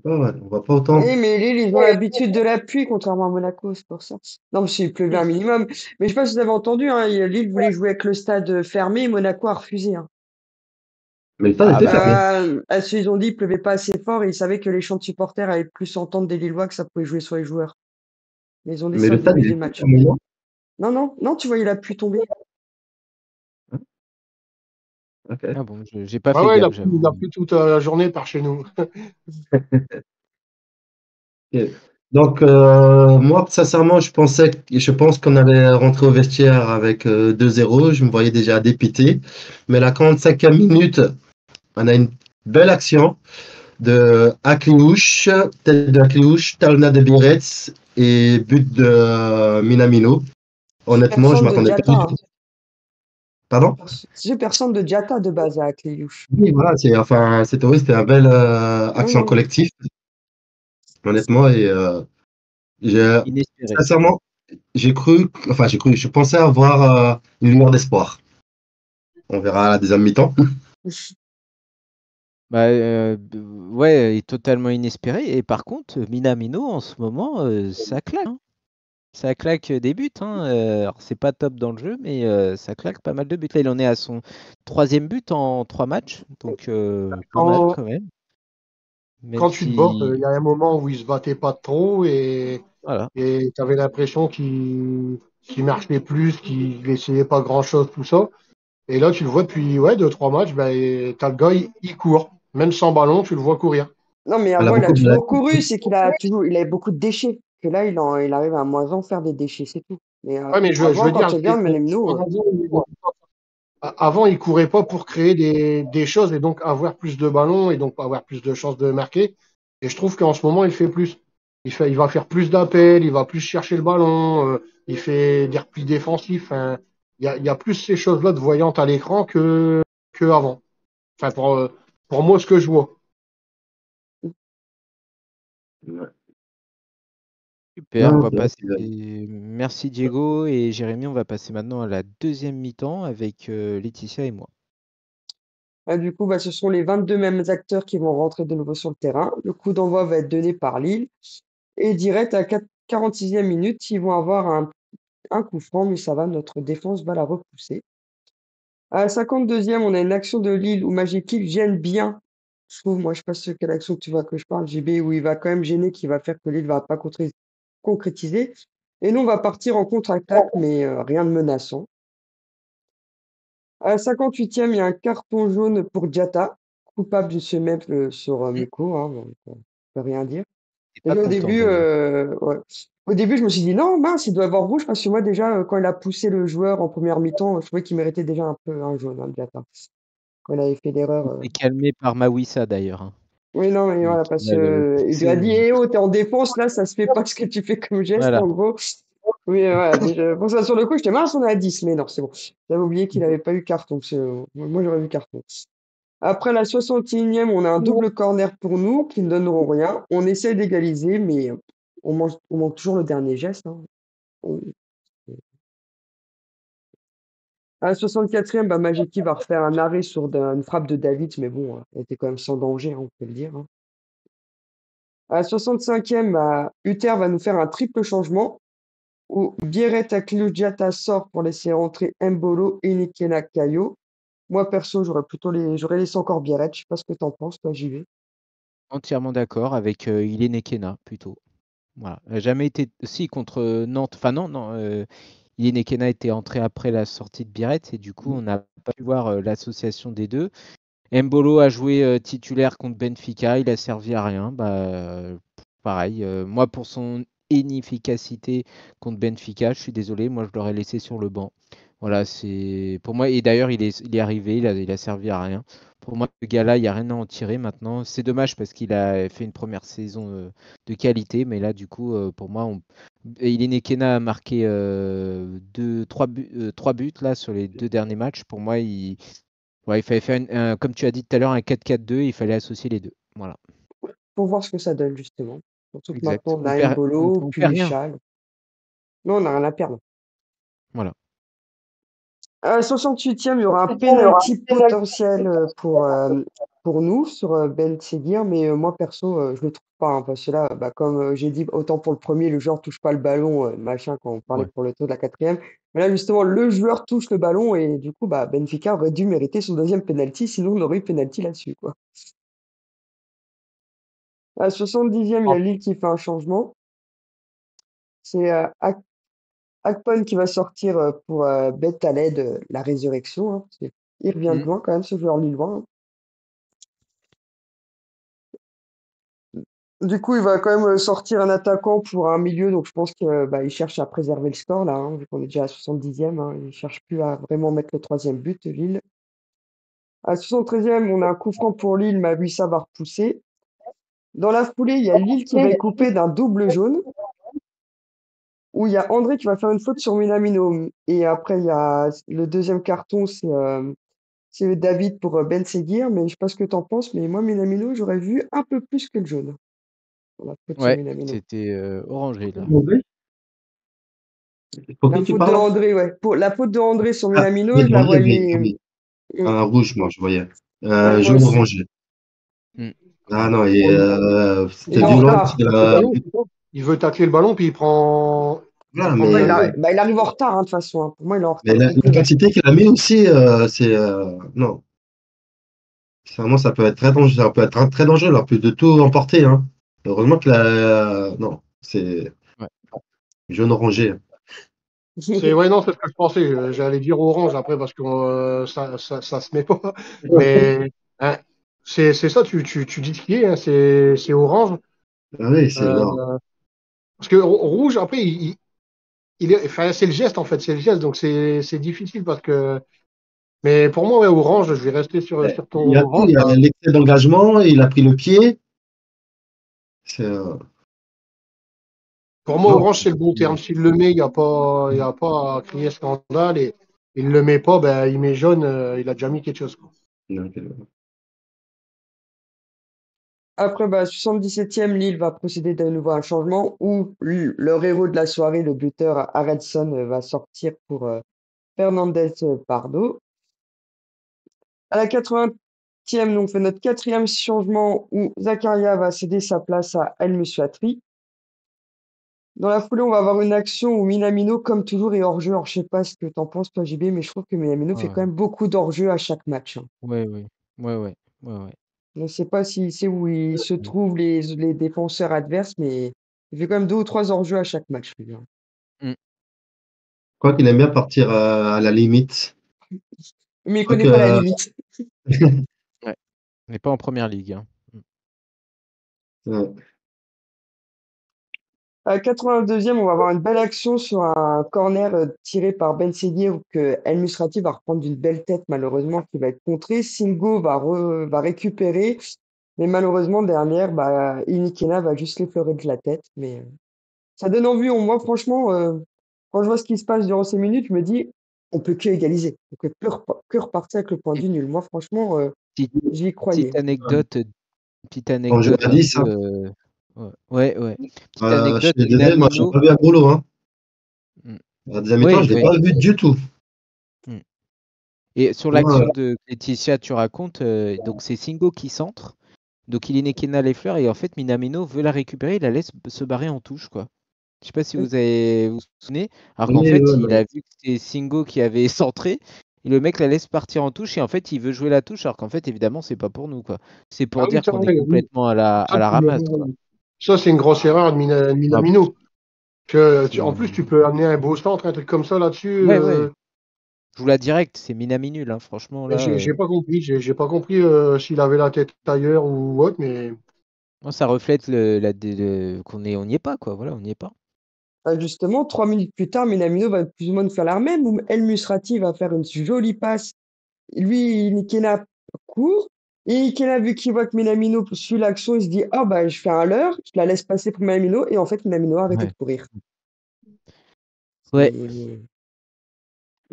On va pas autant. oui, mais Lille, ils ont l'habitude de la pluie, contrairement à Monaco, c'est pour ça. Non, parce qu'il pleuvait un minimum. Mais je sais pas si vous avez entendu, hein, Lille voulait jouer avec le stade fermé, Monaco a refusé. Hein. Mais le stade était fermé. Ils ont dit qu'il pleuvait pas assez fort et ils savaient que les chants de supporters allaient plus entendre des Lillois que ça pouvait jouer sur les joueurs. Mais ils ont dit Mais ça au le stade, début il du était match. fermé, non? Non, tu voyais la pluie tomber. Ok. Ah bon, j'ai pas Ah fait ouais, gaffe, il j'avoue. a plu toute la journée par chez nous. Ok. Donc, moi, sincèrement, je pense qu'on allait rentrer au vestiaire avec 2-0. Je me voyais déjà dépité. Mais la 45e minute, on a une belle action de Akliouche, tête de Akliouche, talonnade de Biretz et but de Minamino. Honnêtement, je Personne de m'attendais pas Diatta. du Hein. tout. Pardon? Jeu personne de Diatta de base à Clélouche. Oui, voilà, c'était un bel action Mmh. collective, honnêtement, et Inespéré. sincèrement, je pensais avoir une lueur d'espoir. On verra à la deuxième mi-temps. Bah, ouais, et totalement inespéré. Et par contre, Minamino, en ce moment, ça claque, hein. Ça claque des buts, hein. Alors, c'est pas top dans le jeu, mais ça claque pas mal de buts. Là, il en est à son 3e but en 3 matchs, donc pas mal Quand, quand même. Même quand tu te bats, il si, y a un moment où il se battait pas trop voilà. et tu avais l'impression qu'il marchait plus, qu'il essayait pas grand-chose, tout ça. Et là, tu le vois depuis ouais, 2, 3 matchs, ben, t'as le gars, il court. Même sans ballon, tu le vois courir. Non, mais Elle a avant, il a beaucoup de toujours couru, c'est qu'il a toujours, il avait beaucoup de déchets. Que là, il arrive à moins en faire des déchets, c'est tout. Mais Ouais, mais je avant, veux quand dire, tu regardes Menemno, avant, il courait pas pour créer des choses et donc avoir plus de ballons et donc avoir plus de chances de marquer. Et je trouve qu'en ce moment, il fait plus. Il va faire plus d'appels, il va plus chercher le ballon, il fait des replis défensifs. Hein. Il y a plus ces choses-là de voyantes à l'écran que avant. Enfin, pour moi, ce que je vois. super. On Non, va c'est vrai passer. Merci Diego et Jérémy. On va passer maintenant à la deuxième mi-temps avec Laetitia et moi. du coup, bah, ce sont les 22 mêmes acteurs qui vont rentrer de nouveau sur le terrain. Le coup d'envoi va être donné par Lille. Et direct à 46e minute, ils vont avoir un coup franc, mais ça va, notre défense va la repousser. À la 52e, on a une action de Lille où Magic gêne bien. Je trouve, moi, je sais pas quelle action tu vois que je parle, JB, où il va quand même gêner, qui va faire que Lille va pas concrétiser. Et nous, on va partir en contre-attaque, mais rien de menaçant. À la 58e, il y a un carton jaune pour Diatta, coupable de se mettre sur Miko, hein, donc on peut rien dire. T'es pas Déjà content d'ailleurs. ouais. Au début, je me suis dit non, mince, il doit avoir rouge parce que moi déjà, quand il a poussé le joueur en première mi-temps, je trouvais qu'il méritait déjà un peu un jaune, hein, Diatta. Quand il avait fait l'erreur. Il s'est calmé par Mawissa d'ailleurs, hein, Oui, non, mais voilà, qui parce l'a que il lui a poussé. dit, eh oh, t'es en défense, là, ça se fait pas ce que tu fais comme geste, Voilà. en gros. Oui, voilà, déjà, pour ça, sur le coup, j'étais mince, on est à 10, mais non, c'est bon. J'avais oublié qu'il avait pas eu carton, moi, j'aurais eu carton. Après la 61e, on a un double corner pour nous qui ne donneront rien. On essaie d'égaliser, mais on manque toujours le dernier geste, hein. On- À la 64e, bah, Majeki va refaire un arrêt sur une frappe de David, mais bon, elle était quand même sans danger, hein, on peut le dire, hein. À la 65e, bah, Uther va nous faire un triple changement où Bieret Akludiata sort pour laisser rentrer Mbolo et Nikena Kayo. Moi, perso, j'aurais laissé encore Bieret. Je sais pas ce que t'en penses, toi, j'y vais. Entièrement d'accord avec Ilene Ekena plutôt. Voilà. Elle n'a jamais été si contre Nantes. Enfin non, non. Ilene Ekena était entré après la sortie de Biret et du coup on n'a pas pu voir l'association des deux. Mbolo a joué titulaire contre Benfica, il a servi à rien. Bah, pareil. Moi pour son inefficacité contre Benfica, je suis désolé, moi je l'aurais laissé sur le banc. Voilà, c'est pour moi. Et d'ailleurs, il est arrivé, il a servi à rien. Pour moi, ce gars-là, il n'y a rien à en tirer maintenant. C'est dommage parce qu'il a fait une première saison de qualité, mais là, du coup, pour moi, Ilene Ekena a marqué 3 buts là sur les 2 derniers matchs. Pour moi, ouais, il fallait faire, comme tu as dit tout à l'heure, un 4-4-2. Il fallait associer les deux. Voilà, Pour voir ce que ça donne, justement. Surtout que exact. maintenant, on a Mbolo, On puis perd rien. Michal. Non, on n'a rien à perdre. Voilà. À la 68e, il y aura un penalty potentiel pour nous sur Ben Seguir, mais moi perso, je le trouve pas, hein, parce que là, bah, comme j'ai dit, autant pour le premier, le joueur touche pas le ballon, machin, quand on parlait Ouais. pour le taux de la 4e. Mais là, justement, le joueur touche le ballon et du coup, bah, Benfica aurait dû mériter son deuxième penalty, sinon on aurait eu penalty là-dessus, quoi. À la 70e, il y a Lille qui fait un changement. C'est Akpon qui va sortir pour Bet Khaled, la résurrection, hein, parce qu'il revient de Mm. loin quand même, ce joueur lillois, hein. Du coup, il va quand même sortir un attaquant pour un milieu, donc je pense que bah, il cherche à préserver le score là, hein, vu qu'on est déjà à 70e, hein, il cherche plus à vraiment mettre le troisième but, Lille. À 73e, on a un coup franc pour Lille, Mabissa va repousser. Dans la foulée, il y a Lille qui va être coupé d'un double jaune. où il y a André qui va faire une faute sur Minamino. Et après, il y a le deuxième carton, c'est David pour Ben Seguir. Mais je sais pas ce que tu en penses, mais moi, Minamino, j'aurais vu un peu plus que le jaune pour la faute sur Ouais, Minamino. c'était orangé là. Pour La qui tu faute de parles? André, ouais. Pour la faute de André sur Ah, Minamino, oui, je la André, oui, voyais. oui. Un rouge, moi, je voyais. Ouais, moi Jaune aussi. orangé. Mm. Ah non, et Il c'était est en violent parce retard. que Le ballon, il veut tacler le ballon, puis voilà, il prend Ouais, Minamino. il arrive en retard, hein, de toute façon. Hein. Pour moi, il est en mais retard complet. l'intensité qu'il a mis aussi, c'est non. Vraiment, ça peut être très dangereux, ça peut être très dangereux, alors plus de tout emporter, hein. Heureusement que non, c'est Ouais. jaune orangé. Ouais, non, c'est ce que je pensais. J'allais dire orange après parce que ça se met pas. Mais hein, c'est ça, tu dis ce qui est, hein, c'est orange. Ah oui, c'est Euh, bon. Parce que rouge, après, enfin, c'est le geste en fait, c'est le geste, donc c'est difficile parce que. Mais pour moi, ouais, orange, je vais rester sur ton Il y a tout, orange. il y a l'excès d'engagement, il a pris le pied. C'est, Pour moi, non, orange, c'est le bon terme. S'il le met, il y a pas à crier scandale. Et il le met pas, ben, il met jaune, il a déjà mis quelque chose, quoi. Après, 77e, Lille va procéder de nouveau à un changement où leur héros de la soirée, le buteur Aredson, va sortir pour Fernandez Pardo. À la 80e, donc, fait notre quatrième changement où Zakaria va céder sa place à El Musratri. Dans la foulée, on va avoir une action où Minamino, comme toujours, est hors-jeu. Alors, je sais pas ce que t'en penses, toi, JB, mais je trouve que Minamino fait Ouais, quand même beaucoup d'hors-jeu à chaque match. Hein. ouais, ouais, ouais, ouais, ouais, ouais. Je ne sais pas s'il sait où ils se trouvent les défenseurs adverses, mais il fait quand même 2 ou 3 hors-jeu à chaque match, lui. Hein. Mm. Je crois qu'il aime bien partir à la limite. Mais Je il crois connaît pas la que limite. Ouais. On n'est pas en première ligue. Hein. ouais. À la 82e, on va avoir une belle action sur un corner tiré par Ben Seguir que El Musrati va reprendre d'une belle tête, malheureusement, qui va être contré. Singo va récupérer, mais malheureusement, derrière, Inikena va juste l'effleurer de la tête. Mais ça donne envie. Moi, franchement, quand je vois ce qui se passe durant ces minutes, je me dis, on peut que égaliser. On peut que repartir avec le point du nul. Moi, franchement, Petite, j'y croyais. petite On joue anecdote à un 10, peu. hein. Ouais, ouais. Petite Je anecdote, suis désolé, moi, je n'ai Minamino. pas vu un boulot. Hein. Mm. À deuxième mi-temps, Ouais, je ne l'ai ouais. pas vu du tout. Mm. Et sur Moi, l'action de Laetitia, tu racontes, donc c'est Singo qui centre. Donc il est Nekena les fleurs et en fait Minamino veut la récupérer, il la laisse se barrer en touche quoi. Je sais pas si vous vous souvenez, alors qu'en oui, fait il ouais. a vu que c'était Singo qui avait centré et le mec la laisse partir en touche et en fait il veut jouer la touche alors qu'en fait évidemment c'est pas pour nous quoi. C'est Ah pour oui, dire ça, qu'on est ouais, oui. complètement à la ramasse quoi. Ça, c'est une grosse erreur de Ah, Minamino. En plus, tu c'est peux amener un beau centre, un truc comme ça là-dessus. ouais ouais. Je vous la direct, c'est Minami nul hein, franchement Mais là. j'ai pas compris. J'ai pas compris s'il avait la tête ailleurs ou autre, mais Non, ça reflète on n'y est pas quoi. Voilà, on n'y est pas. Justement, 3 minutes plus tard, Minamino va plus ou moins nous faire la même, où El Musrati va faire une jolie passe. Lui, Nikena court. Et Nikena, vu qu'il voit que Minamino suit l'action, il se dit, ah bah je fais un leurre, je la laisse passer pour Minamino. Et en fait, Minamino a arrêté Ouais. de courir. Ouais.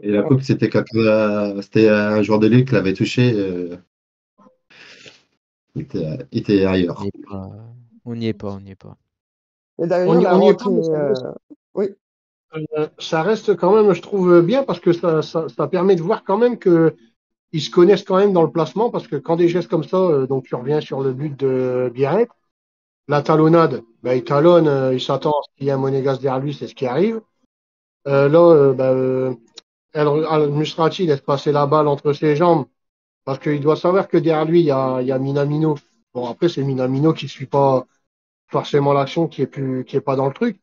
Et la Voilà. coupe, c'était un joueur de Lille qui l'avait touché. Il était On n'y ailleurs. est pas. On n'y est pas, on n'y est pas. Et d'ailleurs, la on y est pas, rentrée. mais Oui, ça reste quand même, je trouve, bien parce que ça permet de voir quand même que ils se connaissent quand même dans le placement parce que quand des gestes comme ça, donc tu reviens sur le but de Biarritz, la talonnade, ben, il talonne, il s'attend à ce qu'il y ait un Monégas derrière lui, c'est ce qui arrive. Là, El Musrati laisse passer la balle entre ses jambes parce qu'il doit savoir que derrière lui, il y a Minamino. Bon, après, c'est Minamino qui suit pas forcément l'action, qui est pas dans le truc.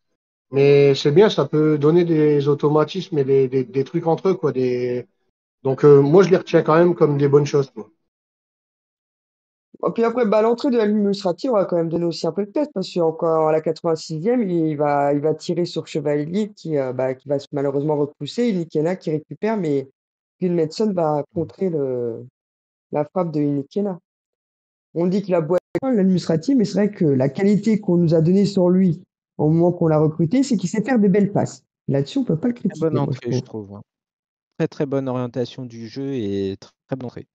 Mais c'est bien, ça peut donner des automatismes et des trucs entre eux, quoi. Donc, moi, je les retiens quand même comme des bonnes choses, quoi. et puis après, l'entrée de El Musrati, on va quand même donner aussi un peu de tête, parce qu'encore à la 86e, il va tirer sur Chevalier qui va malheureusement repousser. Et Nikena qui récupère, mais Gudmundsson va contrer la frappe de Nikena. On dit qu'il a beau être l'administratif, mais c'est vrai que la qualité qu'on nous a donnée sur lui au moment qu'on l'a recruté, c'est qu'il sait faire de belles passes. Là-dessus, on peut pas le Très bonne critiquer, moi, je entrée, je trouve. trouve. Très très bonne orientation du jeu et très bonne entrée.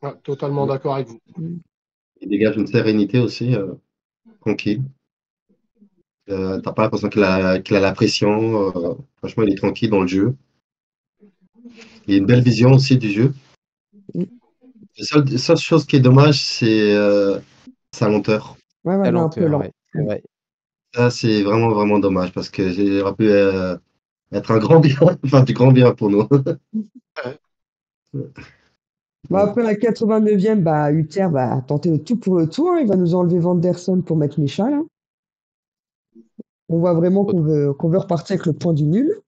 Ouais, totalement d'accord avec vous. Mm. Il dégage une sérénité aussi, tranquille. T'as pas l'impression qu'il a la pression. Franchement, il est tranquille dans le jeu. Il a une belle vision aussi du jeu. Mm. La seule chose qui est dommage, c'est sa lenteur. Ouais, La ouais, il est un peu lenteur, lent. ouais, c'est vrai. Ça, c'est vraiment, vraiment dommage parce que j'aurais pu être un grand bien, enfin du grand bien pour nous. Ouais. Bah, après la 89e, bah, Uther va tenter le tout pour le tout, hein. Il va nous enlever Vanderson pour mettre Michal, hein. On voit vraiment qu'on veut repartir avec le point du nul.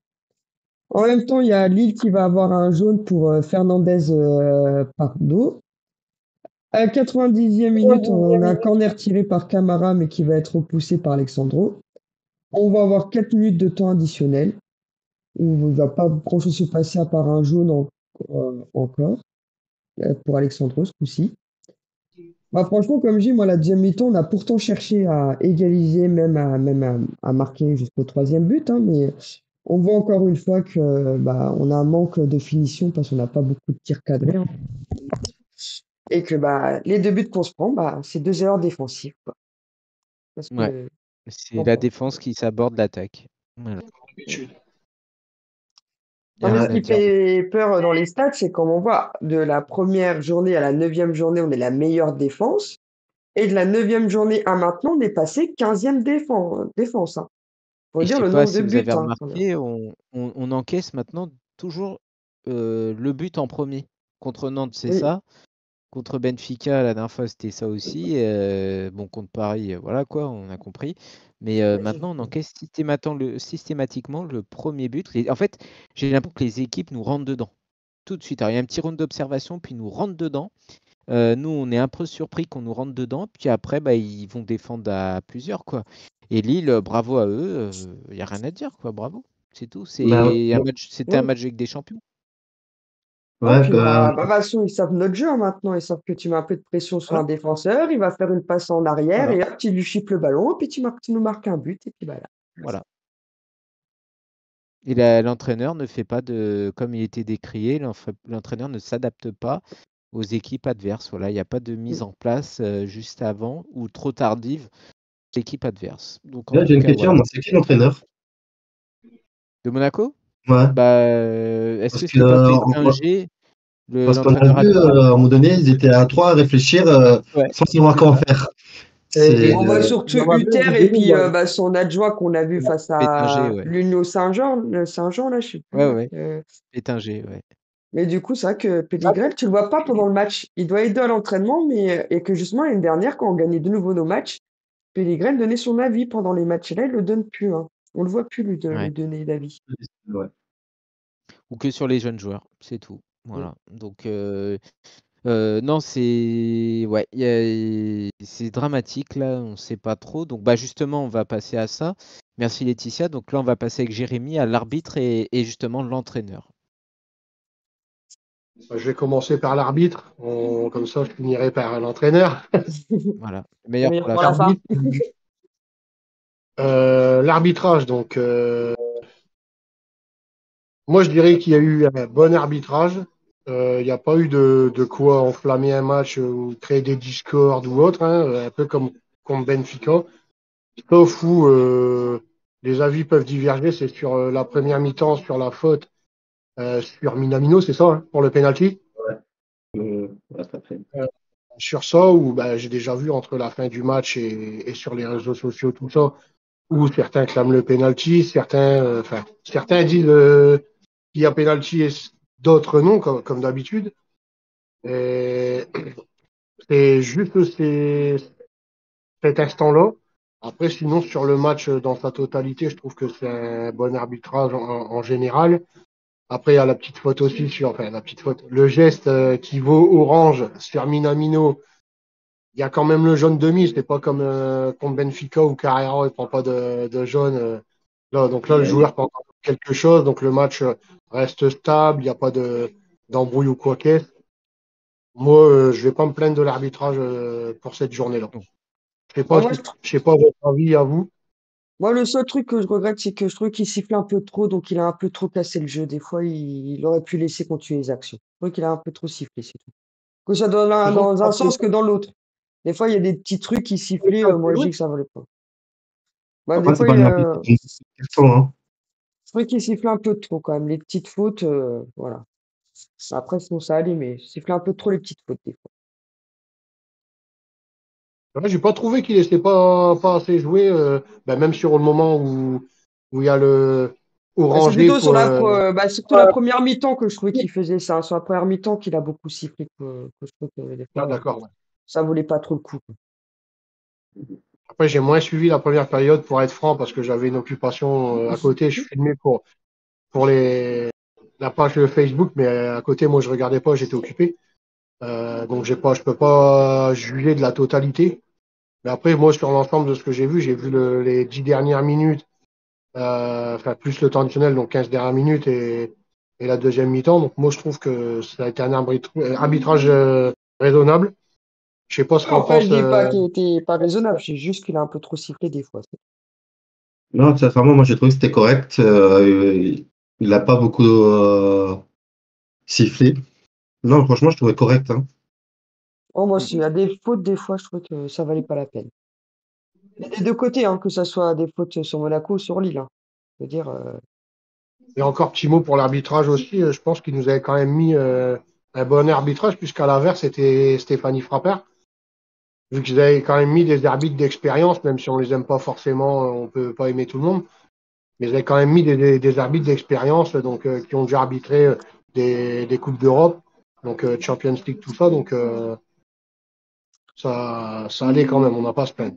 En même temps, il y a Lille qui va avoir un jaune pour Fernandez Pardo. À la 90e minute, on a un corner tiré par Camara, mais qui va être repoussé par Alexandro. On va avoir 4 minutes de temps additionnel, où il ne va pas grand-chose se passer à part un jaune encore, pour Alexandro ce coup-ci. Bah, franchement, comme je dis, moi, la deuxième mi-temps, on a pourtant cherché à égaliser, même à marquer jusqu'au troisième but, hein, mais on voit encore une fois que bah, on a un manque de finition parce qu'on n'a pas beaucoup de tirs cadrés, hein. Et que bah, les deux buts qu'on se prend, bah, c'est 2 erreurs défensives, quoi. Parce Ouais, que, c'est la défense qui s'aborde l'attaque. Voilà. D'habitude. Il n'y a non, mais rien ce à qui dire. fait peur dans les stats, c'est comme on voit de la première journée à la 9e journée, on est la meilleure défense. Et de la 9e journée à maintenant, on est passé 15e défense, hein. Faut Et je dire sais le pas nombre de si vous buts, avez hein, qu'on a. remarqué, on encaisse maintenant toujours le but en premier. Contre Nantes, c'est Oui, ça. Contre Benfica, la dernière fois, c'était ça aussi. Bon, contre Paris, voilà quoi, on a compris. Mais maintenant, on encaisse systématiquement le premier but. En fait, j'ai l'impression que les équipes nous rentrent dedans. Tout de suite. Alors, il y a un petit round d'observation, puis ils nous rentrent dedans. Nous, on est un peu surpris qu'on nous rentre dedans. Puis après, bah, ils vont défendre à plusieurs, quoi. Et Lille, bravo à eux. Il n'y a rien à dire, quoi. Bravo. C'est tout. Bah, C'était un oui. match avec des champions. Ouais, ouais, puis bah, de toute façon, ils savent notre jeu, hein, maintenant. Ils savent que tu mets un peu de pression sur un Voilà. défenseur, il va faire une passe en arrière Voilà. et hop, tu lui chippes le ballon, et puis tu nous marques un but, et puis voilà. Voilà. Et l'entraîneur ne fait pas de, comme il était décrié, l'entraîneur ne s'adapte pas aux équipes adverses. Voilà, il n'y a pas de mise en place juste avant ou trop tardive de l'équipe adverse. Donc en là, tout j'ai une cas, question, voilà. moi, c'est qui l'entraîneur? De Monaco? Ouais, Bah, est-ce parce que que, c'était pas Pétinger, parce qu'on a l'entraîneur vu, adjoint? à un moment donné, ils étaient à trois à réfléchir Ouais, sans savoir c'est quoi en ça. faire. Et C'est, On voit surtout dans ma belle Uther et vidéo, puis moi, bah, son adjoint qu'on a vu face Pétinger, à ouais. l'Union Saint-Jean, Saint-Jean, là, je sais Ouais, plus. ouais. Pétinger, ouais. Mais du coup, c'est vrai que Pelligrel, tu le vois pas pendant le match. Il doit aider à l'entraînement, mais et que justement, l'année dernière, quand on gagnait de nouveau nos matchs, Pelligrel donnait son avis pendant les matchs. Et là, il le donne plus, hein. On le voit plus lui Ouais. donner d'avis. ouais. Ou que sur les jeunes joueurs, c'est tout. Mm. Voilà. Donc, non, c'est ouais, c'est dramatique là, on ne sait pas trop. Donc bah justement, on va passer à ça. Merci Laetitia. Donc là, on va passer avec Jérémy à l'arbitre et justement l'entraîneur. je vais commencer par l'arbitre. Comme ça, je finirai par l'entraîneur. Voilà, le C'est meilleur meilleur pour la pour la fin. fin. L'arbitrage, donc, moi, je dirais qu'il y a eu un bon arbitrage. Il n'y a pas eu de quoi enflammer un match ou créer des discords ou autre, hein, un peu comme contre Benfica. Sauf où les avis peuvent diverger, c'est sur la première mi-temps, sur la faute sur Minamino, c'est ça, hein, pour le penalty. Ouais, ça fait. Sur ça, où bah, j'ai déjà vu entre la fin du match et sur les réseaux sociaux, tout ça, où certains clament le penalty, certains disent qu'il y a penalty et d'autres non, comme d'habitude. Et c'est juste cet instant-là. Après, sinon, sur le match dans sa totalité, je trouve que c'est un bon arbitrage en général. Après, il y a la petite faute aussi enfin, la petite faute. Le geste qui vaut orange sur Minamino, il y a quand même le jaune demi. C'est pas comme contre Benfica où Carrera ne prend pas de jaune. Là, donc là, le joueur prend encore quelque chose. Donc le match reste stable. Il n'y a pas d'embrouille ou quoi qu'est-ce. Moi, je vais pas me plaindre de l'arbitrage pour cette journée-là. Bon. Je sais Bah, pas, moi, je sais pas votre avis à vous. Moi, le seul truc que je regrette, c'est que je trouve qu'il siffle un peu trop, donc il a un peu trop cassé le jeu. Des fois, il aurait pu laisser continuer les actions. Je trouve qu'il a un peu trop sifflé, c'est tout. Que ça donne Ils ont dans un frappé, sens que dans l'autre. Des fois, il y a des petits trucs qui sifflaient, moi, je dis que ça valait pas. Bah, des Après, c'est fois, pas un arbitre qui hein. je trouve qu'il siffle un peu trop quand même. Les petites fautes, voilà. Après, sinon, ça allait, mais il siffle un peu trop les petites fautes, des fois. Ouais, j'ai pas trouvé qu'il laissait pas assez jouer, même sur le moment où il y a le Bah, c'est orangé. plutôt sur surtout la première mi-temps que je trouvais qu'il faisait ça. Sur la première mi-temps qu'il a beaucoup sifflé, que je trouve que des Ah, fois, d'accord. Ouais. ça valait pas trop le coup, quoi. Après, j'ai moins suivi la première période pour être franc parce que j'avais une occupation à côté. Je filmais pour la page Facebook, mais à côté, moi, je regardais pas, j'étais occupé. Donc, je peux pas juger de la totalité. Mais après, moi, sur l'ensemble de ce que j'ai vu les 10 dernières minutes, plus le temps additionnel, donc 15 dernières minutes et la deuxième mi-temps. Donc, moi, je trouve que ça a été un arbitrage raisonnable. Je sais pas ce Non, qu'en après, je pense. dis pas qu'il était pas raisonnable, c'est juste qu'il a un peu trop sifflé des fois. Non, sincèrement, moi j'ai trouvé que c'était correct. Il n'a pas beaucoup sifflé. Non, franchement, je trouvais correct. Hein. Oh, moi, s'il y a des fautes, des fois, je trouve que ça valait pas la peine. Et des deux côtés, hein, que ça soit des fautes sur Monaco ou sur Lille. Hein. Je veux dire, Et encore petit mot pour l'arbitrage aussi. Je pense qu'il nous avait quand même mis un bon arbitrage, puisqu'à l'inverse, c'était Stéphanie Frappert. Vu qu'ils avaient quand même mis des arbitres d'expérience, même si on les aime pas forcément, on peut pas aimer tout le monde. Mais ils avaient quand même mis des arbitres d'expérience, donc qui ont déjà arbitré des Coupes d'Europe, donc Champions League, tout ça. Donc ça allait quand même, on n'a pas à se plaindre.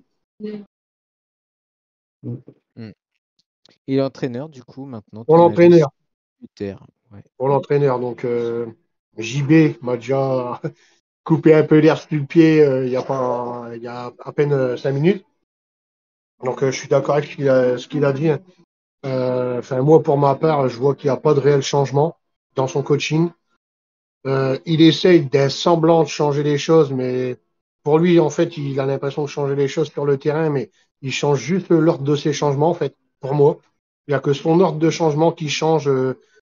Mm. Il est entraîneur, du coup, maintenant, Pour Tomalis l'entraîneur, Luther. Ouais. donc JB m'a déjà coupé un peu l'air sous le pied il y a à peine 5 minutes. Donc je suis d'accord avec ce qu'il a dit. Hein. Moi, pour ma part, je vois qu'il n'y a pas de réel changement dans son coaching. Il essaye d'un semblant de changer les choses, mais pour lui, en fait, il a l'impression de changer les choses sur le terrain, mais il change juste l'ordre de ses changements, en fait, pour moi. Il n'y a que son ordre de changement qui change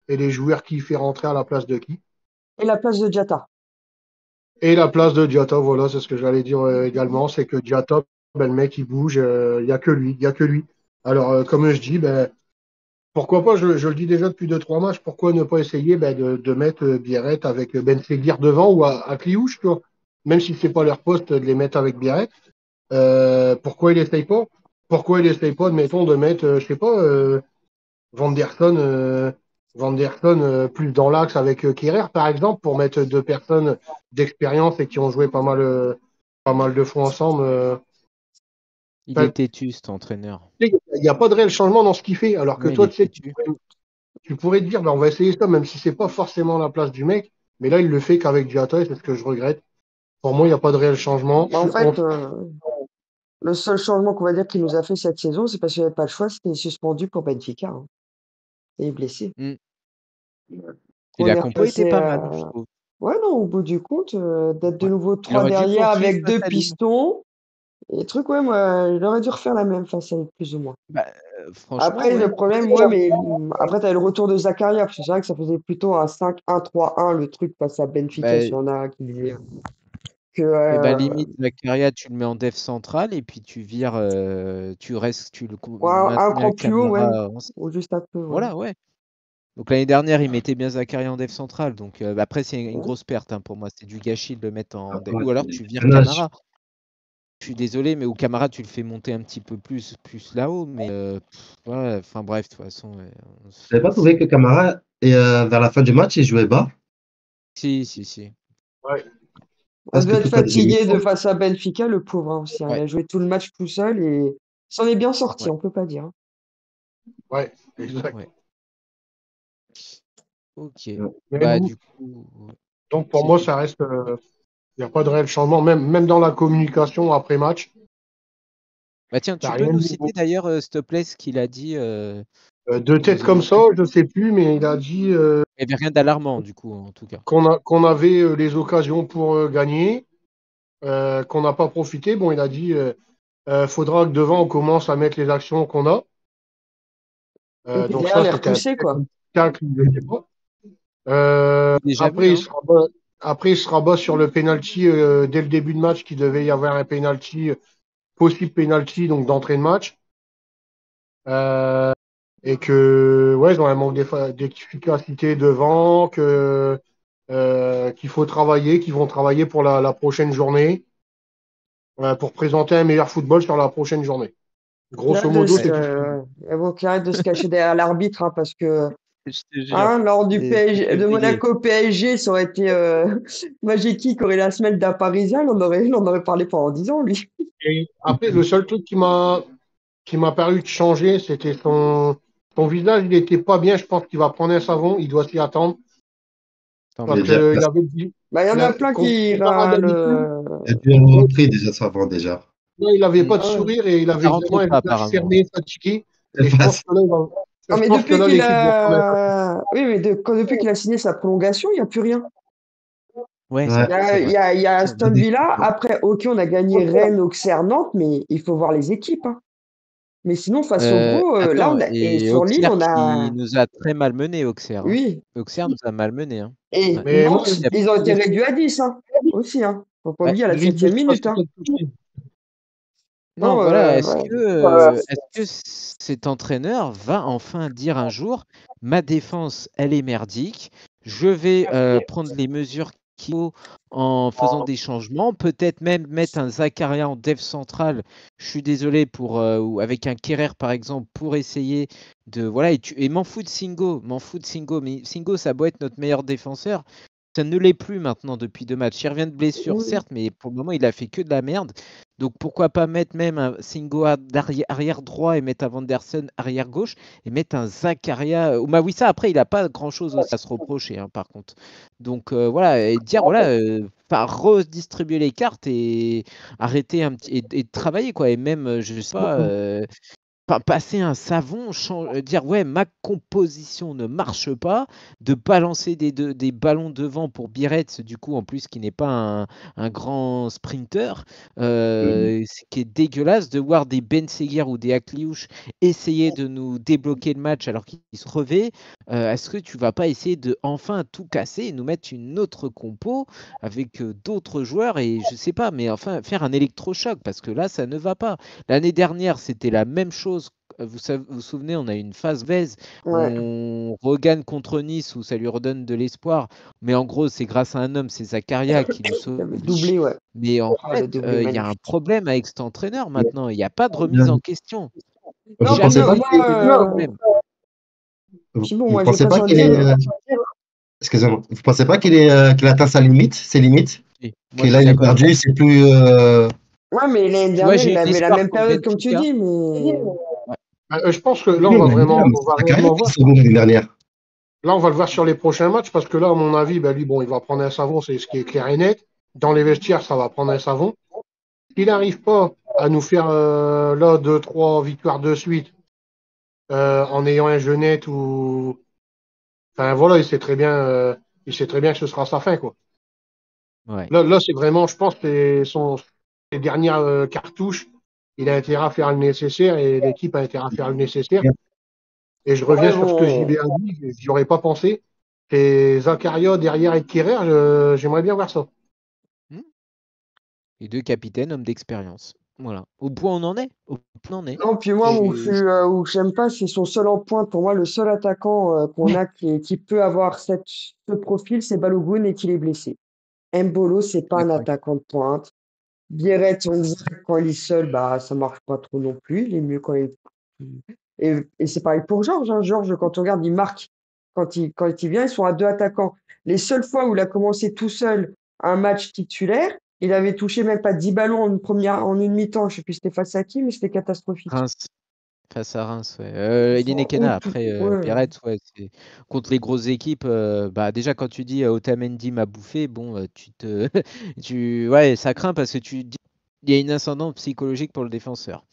et les joueurs qui fait rentrer à la place de qui. et la place de Diatta. Et la place de Diatta, voilà, c'est ce que j'allais dire également, c'est que Diatta, le mec, il bouge, il n'y a que lui, il n'y a que lui. Alors, comme je dis, pourquoi pas, je le dis déjà depuis 2-3 matchs, pourquoi ne pas essayer de mettre Biarrette avec Ben Seguir devant ou à Cliouche, tu vois, même si c'est pas leur poste de les mettre avec Biarrette. Pourquoi il essaye pas? Pourquoi il essaye pas, admettons, de mettre, je sais pas, Vanderson, plus dans l'axe avec Kerrer, par exemple, pour mettre deux personnes d'expérience et qui ont joué pas mal de fois ensemble. Il est têtu, cet entraîneur. Il n'y a pas de réel changement dans ce qu'il fait, alors que Ouais, il toi, est tu sais, têtu. tu pourrais te dire, on va essayer ça, même si c'est pas forcément la place du mec. Mais là, il le fait qu'avec Diatta, et c'est ce que je regrette. Pour moi, il n'y a pas de réel changement. Bah, en fait, le seul changement qu'on va dire qu'il nous a fait cette saison, c'est parce qu'il n'y avait pas le choix, c'était suspendu pour Benfica. Hein. Et blessé. Mm. On Il a est compo était repassé pas mal, je trouve. Ouais, non, au bout du compte, d'être de Ouais. nouveau Il 3 aurait dû derrière poursuivre avec face 2 à Lille. pistons. Et truc, ouais, moi, il aurait dû refaire la même face à Lille, plus ou moins. Bah, franchement, Après, ouais. le problème, ouais, mais après, tu as le retour de Zakaria, parce que c'est vrai que ça faisait plutôt un 5-1-3-1, le truc face à Benfica, Bah, s'il y en a qui disaient que limite, Zakaria, tu le mets en def central et puis tu vires, tu le ouais, un maintiens cran plus haut, ouais, Camara. ou juste un peu, ouais. Voilà, ouais. Donc l'année dernière, il mettait bien Zakaria en def central. Donc après, c'est une Ouais. grosse perte hein, pour moi. C'est du gâchis de le mettre en def. Ouais, Ou alors tu vires un âge. Camara. Je suis désolé, mais au Camara, tu le fais monter un petit peu plus là-haut. Mais ouais, enfin bref, de toute façon. Je n'avais pas trouvé que Camara, vers la fin du match, il jouait bas. Si. Ouais. Il Parce que doit être toute la deuxième fatigué de mi-temps. face à Benfica, le pauvre hein, aussi. Hein. Il Ouais. a joué tout le match tout seul et s'en est bien sorti, Ouais. on peut pas dire. Hein. Ouais, exact. Ouais. Ok. Mais Bah bon, du coup. donc pour c'est moi, tout. ça reste. Il n'y a pas de réel changement, même dans la communication après match. Bah tiens, T'as tu peux rien de nous nouveau. citer d'ailleurs, s'il te plaît, ce qu'il a dit De pour nos tête comme ça, auditeurs. je sais plus, mais il a dit Il n'y avait rien d'alarmant, du coup, en tout cas. qu'on avait les occasions pour gagner, qu'on n'a pas profité. Bon, il a dit faudra que devant, on commence à mettre les actions qu'on a. Et puis Donc derrière, ça, les c'était un repousser, quoi. tacle, je sais pas. Déjà vu, Après, hein. il se rabat sur le penalty dès le début de match, qu'il devait y avoir un penalty, possible penalty, donc d'entrée de match. Et que, ouais, ils ont un manque d'efficacité devant, qu'il faut travailler, qu'ils vont travailler pour la prochaine journée, pour présenter un meilleur football sur la prochaine journée. Grosso modo, c'est tout ce que Elles vont qu'ils arrêtent de se cacher derrière l'arbitre, hein, parce que Je te jure. lors du C'est PSG, de dégueu. Monaco PSG, ça aurait été Majeki qui aurait la semelle d'un Parisien, il en aurait parlé pendant 10 ans, lui. Et après, le seul truc qui m'a paru de changer, c'était son visage, il était pas bien. Je pense qu'il va prendre un savon, il doit s'y attendre. Tant Parce mieux. Déjà, qu'il avait dit, Bah, il y en a plein qui comparé à d'habitude, il a dû rentrer déjà savant déjà. là, il avait pas de Ah ouais. sourire et il avait Ça rentre vraiment un pas, visage apparemment. fermé, fatigué. C'est Et je pas- pense que là, Non, je mais pense que depuis là, qu'il l'équipe doit prendre un savon. a... Oui, mais depuis qu'il a signé sa prolongation, il n'y a plus rien. Ouais, Ouais, c'est Il vrai. y a, il y a C'est vrai. Aston Villa. Après, ok, on a gagné Rennes, Auxerre, Nantes, mais il faut voir les équipes, hein. Mais sinon, face aux gros, là, Attends, et et sur Lille, Auxerre on qui a... nous a très malmenés, Auxerre, hein. Oui. Auxerre nous a malmenés, hein. Et Ouais. Mais moi, Nantes, ils ont été réduits à 10, hein, aussi, hein. Faut pas Ouais. oublier à la il risque de 7e se minute, passer hein. quelque chose. Non, Non, voilà. ouais. Est-ce que cet entraîneur va enfin dire un jour, ma défense, elle est merdique, je vais prendre les mesures qu'il faut en faisant des changements, peut-être même mettre un Zakaria en dev central, je suis désolé, ou avec un Kerrer par exemple, pour essayer de... Voilà, et m'en fous de Singo, mais Singo, ça doit être notre meilleur défenseur. Ça ne l'est plus maintenant depuis 2 matchs. Il revient de blessure, Oui. certes, mais pour le moment, il a fait que de la merde. Donc pourquoi pas mettre même un Singo arrière droit et mettre un Vanderson arrière gauche et mettre un Zakaria ou Mawissa. Après, il n'a pas grand-chose à se reprocher, hein, par contre. Donc voilà, et dire voilà, redistribuer les cartes et arrêter et de travailler quoi. Et même, je sais pas. Passer un savon, dire ouais, ma composition ne marche pas, de balancer des ballons devant pour Biretz, du coup, en plus, qui n'est pas un grand sprinter, ce qui est dégueulasse de voir des Ben Seguir ou des Akliouche essayer de nous débloquer le match alors qu'ils se crevaient. Est-ce que tu vas pas essayer de enfin tout casser et nous mettre une autre compo avec d'autres joueurs et je sais pas, mais enfin faire un électrochoc parce que là, ça ne va pas. L'année dernière, c'était la même chose. Vous vous souvenez, on a eu une phase Vez, Ouais. on regagne contre Nice où ça lui redonne de l'espoir. Mais en gros, c'est grâce à un homme, c'est Zakaria qui nous sauve. Le doublé, ouais. Mais en Ah, le fait, doublé il y a un magnifique. problème avec cet entraîneur maintenant. Il n'y a pas de remise en question. Non, Vous puis pensez pas moi, puis bon, vous moi, je vais pensez pas pas qu'il sortir. est, excusez-moi, vous pensez pas qu'il atteint sa limite, ses limites, Et moi, qu'il je a suis il est d'accord avec perdu, c'est plus. Ouais, mais l'année tu vois, dernière, j'ai il eu de avait la l'espoir même pour période, comme tu Benfica. dis, mais... Ouais. Je pense que là, Oui, on va mais vraiment c'est voir. second l'année dernière. Là, on va le voir sur les prochains matchs parce que là, à mon avis, ben, lui, bon, il va prendre un savon, c'est ce qui est clair et net. Dans les vestiaires, ça va prendre un savon. S'il n'arrive pas à nous faire là 2-3 victoires de suite en ayant un jeu net ou, enfin voilà, il sait très bien que ce sera sa fin quoi. Ouais. Là, c'est vraiment, je pense, que ses dernières cartouches. Il a intérêt à faire le nécessaire et l'équipe a intérêt à faire le nécessaire. Et je reviens Ouais, sur ce que JB bon... a dit, j'y aurais pas pensé. Et Zakaria derrière et Kerrer, j'aimerais bien voir ça. Les 2 capitaines, hommes d'expérience. Voilà. Au point où on en est. Au point où on en est. Non, puis moi, Je- où j'aime pas, c'est son seul en pointe. Pour moi, le seul attaquant qu'on Ouais. a qui peut avoir ce profil, c'est Balogun et qu'il est blessé. Mbolo, c'est pas un D'accord. attaquant de pointe. Biarritz, on voit que quand il est seul, bah, ça marche pas trop non plus. Il est mieux quand il... Et c'est pareil pour Georges, hein. Georges, quand on regarde, il marque. Quand il vient, ils sont à 2 attaquants. Les seules fois où il a commencé tout seul un match titulaire, il avait touché même pas 10 ballons en une mi-temps. Je sais plus c'était face à qui, mais c'était catastrophique. Reims. Face à Reims, ouais. Eline Ekena, après Ouais. Biarritz, ouais, c'est contre les grosses équipes. Bah déjà quand tu dis Otamendi m'a bouffé, bon, ouais, ça craint parce que tu dis il y a une ascendance psychologique pour le défenseur.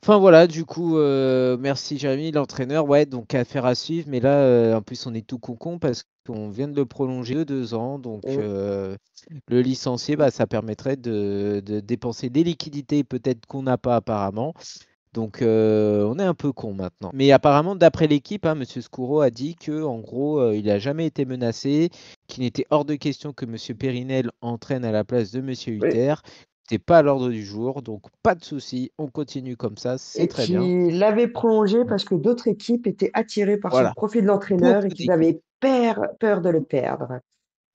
Enfin voilà, du coup, merci Jérémy, l'entraîneur, ouais, donc affaire à suivre. Mais là, en plus, on est tout concon parce On vient de le prolonger de 2 ans, donc Mm. le licencier, ça permettrait de dépenser des liquidités peut-être qu'on n'a pas apparemment. Donc on est un peu con maintenant. Mais apparemment, d'après l'équipe, Monsieur Scuro a dit que en gros, il n'a jamais été menacé, qu'il n'était hors de question que Monsieur Périnel entraîne à la place de Monsieur Oui. Hutter. C'était pas à l'ordre du jour, donc pas de souci, on continue comme ça, c'est Et très bien. qui l'avait prolongé parce que d'autres équipes étaient attirées par son Voilà, profil d'entraîneur et beaucoup qu'ils d'équipes. avaient peur de le perdre.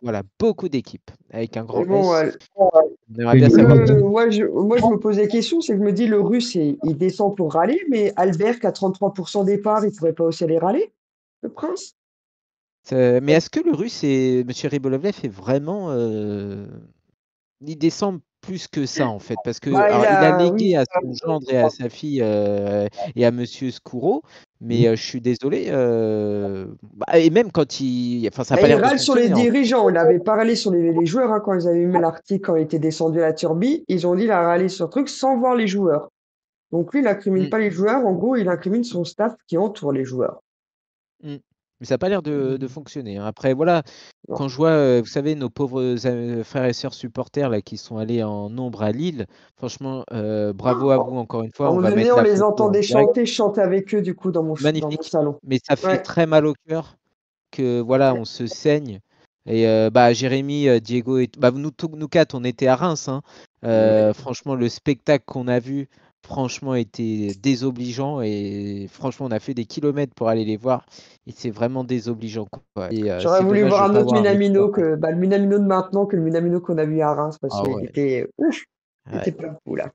Voilà, beaucoup d'équipes avec un Et grand bon, S. On aimerait bien Oui, savoir. moi, je me pose des questions, c'est que je me dis, le Russe, il descend pour râler, mais Albert, qui a 33% départ, il pourrait pas aussi aller râler, le prince? Mais est-ce que le Russe et Monsieur Ribolovlev est vraiment il descend plus que ça en fait, parce que Bah, alors, il a oui. légué à son gendre et à sa fille et à Monsieur Scuro, mais je suis désolé. Et même quand ça n'a Bah, pas il l'air de râle sur les fonctionner en fait. dirigeants. Il avait parlé sur les joueurs quand ils avaient mis l'article, quand il était descendu à la turbie. Ils ont dit il a râlé sur le truc sans voir les joueurs. Donc lui, il n'incrimine Mm, pas les joueurs. En gros, il incrimine son staff qui entoure les joueurs. mm. Mais ça n'a pas l'air de fonctionner. Après, voilà, Non. quand je vois, vous savez, nos pauvres frères et sœurs supporters là qui sont allés en nombre à Lille, franchement, bravo à vous encore une À fois. un On moment va donné, mettre on la les photo en entendait direct. chanter, je chantais avec eux du coup dans mon Magnifique. salon. Mais ça fait Ouais. très mal au cœur que voilà, on se saigne. Et Jérémy, Diego et nous quatre, on était à Reims. Franchement, le spectacle qu'on a vu, franchement, était désobligeant. Et franchement, on a fait des kilomètres pour aller les voir. Et c'est vraiment désobligeant, quoi. Et J'aurais c'est voulu dommage voir de un pas autre avoir un Minamino récupérateur. que le Minamino de maintenant que le Minamino qu'on a vu à Reims parce Ah qu'il ouais. était ouf, il Ouais. était plein de fou là.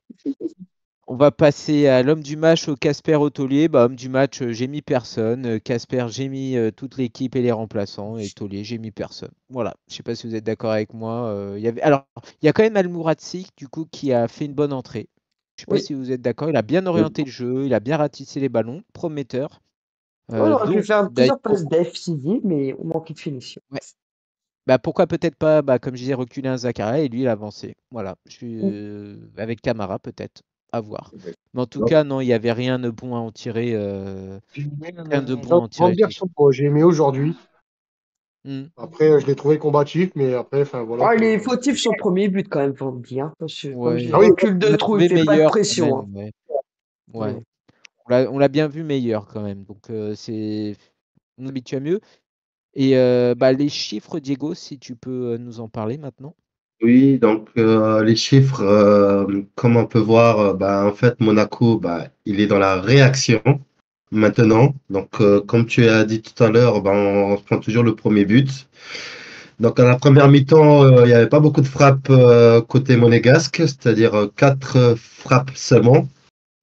On va passer à l'homme du match, au Casper Autolier. Homme du match, j'ai mis personne. Casper, j'ai mis toute l'équipe et les remplaçants. Et Taulier, j'ai mis personne. Voilà. Je ne sais pas si vous êtes d'accord avec moi. Alors, il y a quand même Almouratsi, du coup, qui a fait une bonne entrée. Je ne sais pas Oui. si vous êtes d'accord. Il a bien orienté le jeu. Il a bien ratissé les ballons. Prometteur. On aurait pu faire plusieurs D'ailleurs, passes décisives, mais on manquait de finition. ouais. Pourquoi peut-être pas, comme je disais, reculer un Zakaria et lui il a avancé. Voilà. Je suis avec Camara peut-être. À voir. Mais en tout cas, non, il n'y avait rien de bon à en tirer. Rien de bon à en tirer. Anderson, moi, j'ai aimé aujourd'hui. Hmm. Après, je l'ai trouvé combatif, mais après, enfin voilà. Il est fautif sur le premier but quand même, faut le dire. Parce que comme Ouais. je Ah oui, recule On de l'a trou, il trouvé fait pas de meilleur quand pression. même. Ouais. Mm. On l'a bien vu meilleur quand même. Donc on habitue à mieux. Et les chiffres, Diego, si tu peux nous en parler maintenant. Oui, donc les chiffres, comme on peut voir, en fait, Monaco, il est dans la réaction maintenant. Donc, comme tu as dit tout à l'heure, on se prend toujours le premier but. Donc, à la première mi-temps, il n'y avait pas beaucoup de frappes côté monégasque, c'est-à-dire 4 frappes seulement.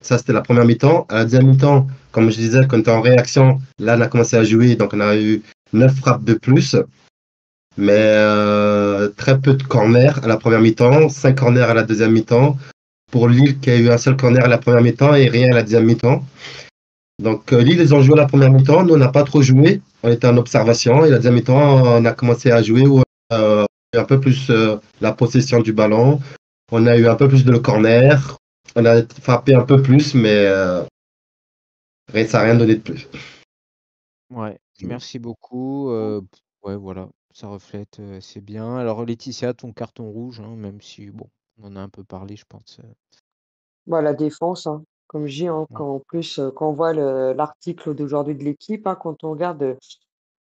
Ça, c'était la première mi-temps. À la deuxième mi-temps, comme je disais, quand on était en réaction, là, on a commencé à jouer, donc on a eu 9 frappes de plus. Mais très peu de corners à la première mi-temps, 5 corners à la deuxième mi-temps. Pour Lille, qui a eu un seul corner à la première mi-temps et rien à la deuxième mi-temps. Donc Lille, ils ont joué la première mi-temps. Nous, on n'a pas trop joué. On était en observation. Et la deuxième mi-temps, on a commencé à jouer où on a eu un peu plus la possession du ballon. On a eu un peu plus de corner. On a frappé un peu plus, mais ça n'a rien donné de plus. Ouais, merci beaucoup. Ouais, voilà, ça reflète assez bien. Alors, Laetitia, ton carton rouge, même si, bon, on en a un peu parlé, je pense. La défense, comme je dis, Ouais. quand, en plus, quand on voit l'article d'aujourd'hui de l'équipe, quand on regarde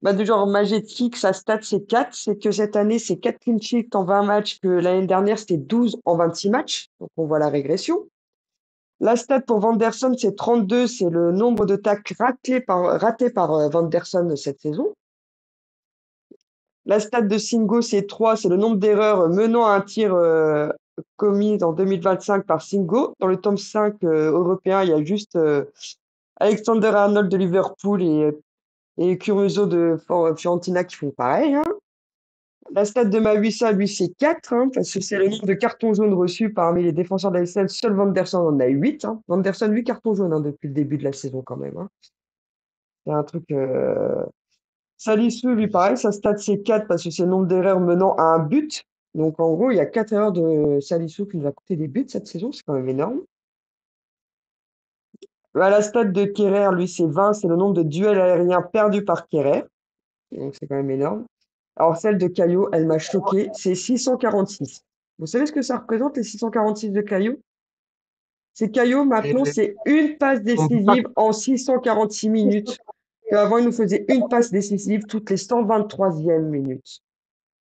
de genre Majetic, sa stat c'est 4, c'est que cette année c'est 4 clean sheets en 20 matchs, que l'année dernière c'était 12 en 26 matchs, donc on voit la régression. La stat pour Vanderson c'est 32, c'est le nombre de tacles ratés par Vanderson cette saison. La stat de Singo c'est 3, c'est le nombre d'erreurs menant à un tir commis en 2025 par Singo. Dans le top 5 européen, il y a juste Alexander Arnold de Liverpool et Caruso de Fiorentina qui font pareil. La stat de Mawissa, lui, c'est 4, parce que c'est le nombre de cartons jaunes reçus parmi les défenseurs de l'ASL. Seul Vanderson en a 8. Vanderson, 8 cartons jaunes depuis le début de la saison quand même. C'est un truc... Salisu, lui, pareil, sa stat, c'est 4 parce que c'est le nombre d'erreurs menant à un but. Donc, en gros, il y a 4 erreurs de Salisu qui nous a coûté des buts cette saison. C'est quand même énorme. La stat de Kerrer, lui, c'est 20. C'est le nombre de duels aériens perdus par Kerrer. Donc, c'est quand même énorme. Alors, celle de Caillot, elle m'a choqué. C'est 646. Vous savez ce que ça représente, les 646 de Caillot? C'est Caillot, Et maintenant, c'est une passe on dit pas décisive en 646 minutes. Avant, il nous faisait une passe décisive toutes les 123e minutes.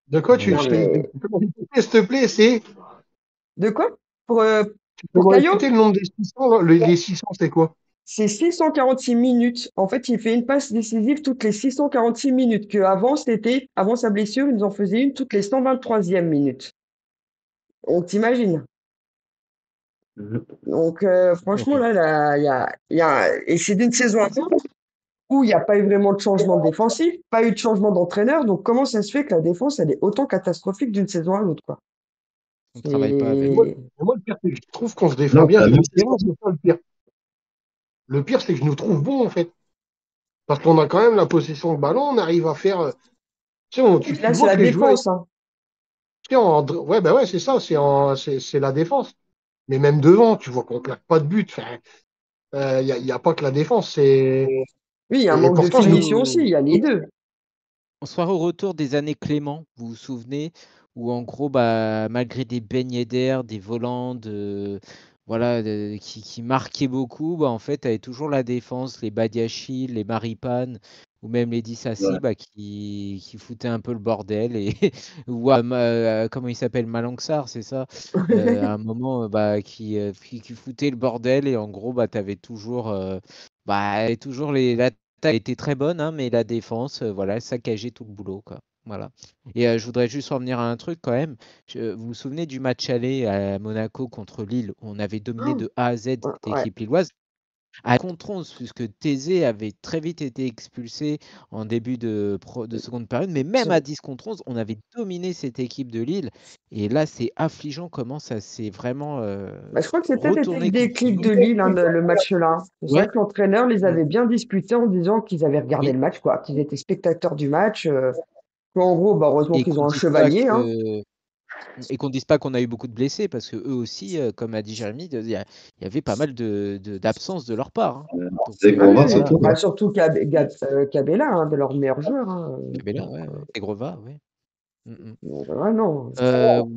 de quoi Non, mais tu peux m'en répéter, s'il te plaît, c'est. de quoi? Tu peux Pour me Caillot, répéter le nombre des 600, là les 600, c'est quoi? c'est 646 minutes. En fait, il fait une passe décisive toutes les 646 minutes. Que avant sa blessure, il nous en faisait une toutes les 123e minutes. On t'imagine. Donc, franchement, Horrible. là, et c'est d'une saison à l'autre où il n'y a pas eu vraiment de changement défensif, pas eu de changement d'entraîneur. Donc, comment ça se fait que la défense, elle est autant catastrophique d'une saison à l'autre, quoi? On ne travaille pas Mais avec. moi, C'est, mais moi, le pire, c'est que je trouve qu'on se défend Non, bien c'est la sur même le terrain, c'est pas le pire. Le pire, c'est que je nous trouve bons, en fait. Parce qu'on a quand même la possession de ballon, on arrive à faire. Tu sais, et tu là, c'est vois la que les joueurs. défense, hein. Tu sais, ouais, bah ouais, c'est ça, c'est la défense. Mais même devant, tu vois qu'on plaque pas de but. Enfin, y a pas que la défense. Oui, il y a un Et manque de pourtant, finition aussi, il y a les deux. On se croirait au retour des années Clément, vous vous souvenez, où en gros, bah, malgré des beignets d'air, des volants voilà, qui marquaient beaucoup, bah, en fait, tu avais toujours la défense, les Badiachil, les Maripane, ou même les Dissassi, Ouais. bah, qui foutaient un peu le bordel. Et, ou comment il s'appelle, Malanxar, c'est ça, à un moment, bah, qui foutait le bordel. Et en gros, bah, tu avais toujours, toujours l'attaque était très bonne, hein, mais la défense, voilà, saccageait tout le boulot, quoi. Voilà. Et je voudrais juste revenir à un truc quand même. Vous vous souvenez du match aller à Monaco contre Lille, où on avait dominé de A à Z cette Ouais. équipe lilloise? À contre 11, puisque Thésée avait très vite été expulsé en début de seconde période, mais même à 10 contre 11, on avait dominé cette équipe de Lille. Et là, c'est affligeant comment ça s'est vraiment Bah, je crois que c'est peut-être été le retourné contre déclic nous. de Lille, hein, le match-là. C'est Ouais, vrai que l'entraîneur les mm, avait bien disputés en disant qu'ils avaient regardé oui. le match, quoi, qu'ils étaient spectateurs du match. En gros, bah, heureusement Et qu'ils qu'on ont un dise pas chevalier, hein. que Et qu'on ne dise pas qu'on a eu beaucoup de blessés, parce que eux aussi, comme a dit Jérémy, il y avait pas mal d'absences de leur part, hein. Donc C'est Ah oui, Grova oui. voilà, surtout. Bah, surtout Cabella, hein, de leurs meilleurs joueurs, hein. Cabella, ouais, ouais. Et Grova, ouais. Mm, mm. Ouais, non.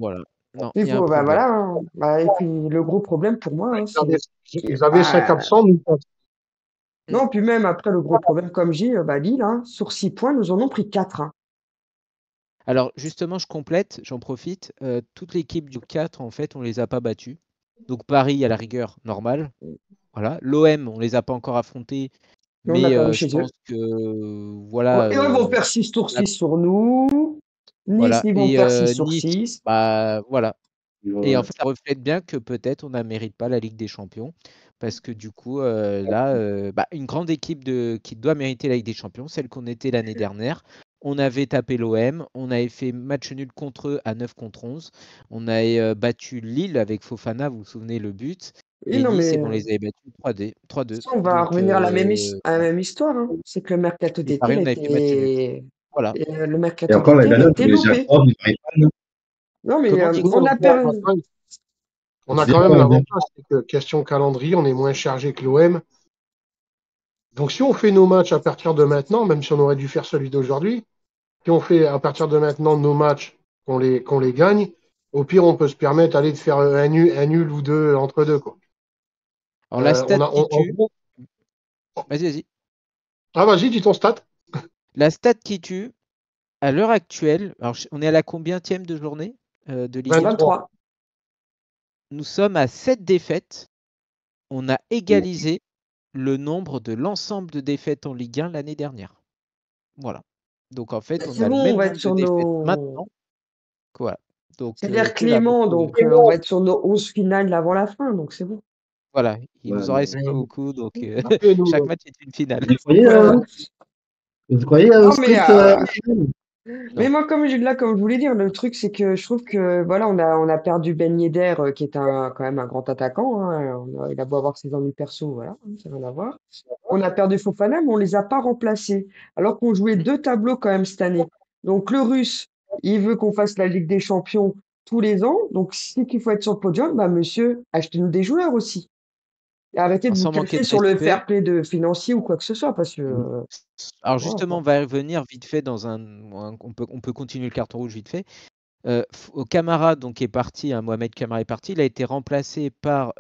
Voilà. Non, Il il y a un faut, bah, problème. voilà, hein. Bah, et puis le gros problème pour moi, hein, ils avaient, c'est ils avaient 5 bah, absents, nous. Mm. non, puis même après le gros problème, comme j'ai, bah, Lille, hein, sur 6 points, nous en ont pris 4, hein. Alors justement, je complète, j'en profite. Toute l'équipe du 4, en fait, on les a pas battus. Donc Paris, à la rigueur, normal. Voilà. L'OM, on les a pas encore affrontés, Et on a mais perdu je chez eux. pense que voilà, Et eux vont faire 6 sur on a- 6 sur nous. Nice, voilà. ils vont Et faire 6 sur Nice, 6. bah voilà. Et en Ouais. fait, ça reflète bien que peut-être on ne mérite pas la Ligue des Champions. Parce que du coup, là, une grande équipe qui doit mériter la Ligue des Champions, celle qu'on était l'année dernière. On avait tapé l'OM, on avait fait match nul contre eux à 9 contre 11. On avait battu Lille avec Fofana, vous vous souvenez le but. Oui, Et non, Nice, mais et ben, on les avait battus 3-2. on va Donc, revenir à la même histoire, hein. C'est que le mercato et d'été, pareil, on avait fait match nul. Voilà. le Et mercato encore d'été, l'année il a dernière, été les loupé. Jacob, ils n'arrivent pas. Non, mais Comment, Nous, Diego? on a perdu. on Je a dis quand pas même l'année l'avantage, c'est que question calendrier, on est moins chargé que l'OM. Donc, si on fait nos matchs à partir de maintenant, même si on aurait dû faire celui d'aujourd'hui, si on fait à partir de maintenant nos matchs, qu'on les gagne, au pire, on peut se permettre d'aller de faire un nul ou deux entre deux, quoi. Alors, la stat qui En tue. gros. Vas-y, vas-y. Ah, vas-y, dis ton stat. La stat qui tue, à l'heure actuelle, alors on est à la combienième de journée de Ligue 1? 23. 23. Nous sommes à 7 défaites. On a égalisé le nombre de l'ensemble de défaites en Ligue 1 l'année dernière. Voilà. Donc en fait, on C'est a le bon, on même va être nombre de sur défaites nos. maintenant. Voilà. Donc C'est l'air que la Clément, moto. donc on va être sur nos 11 finales avant la fin, donc c'est bon. Voilà, il Ouais, nous en reste mais- pas beaucoup, donc Après, nous, chaque match est une finale. Vous croyez, Voilà. vous croyez au Non, mais sprint Mais Non. moi, comme je voulais dire, le truc, c'est que je trouve que voilà, on a perdu Ben Yedder, qui est quand même un grand attaquant, hein. Il a beau avoir ses ennuis perso, voilà, hein, ça n'a rien à voir. On a perdu Fofana, mais on les a pas remplacés, alors qu'on jouait deux tableaux quand même cette année. Donc le Russe, il veut qu'on fasse la Ligue des Champions tous les ans. Donc si qu'il faut être sur le podium, bah monsieur, achetez-nous des joueurs aussi. Et arrêtez de vous sans manquer cacher de sur le respect. fair play financier ou quoi que ce soit, parce que Alors voilà, justement, on quoi. va y revenir vite fait on peut continuer le carton rouge vite fait. Camara donc est parti, hein, Mohamed Camara est parti, il a été remplacé par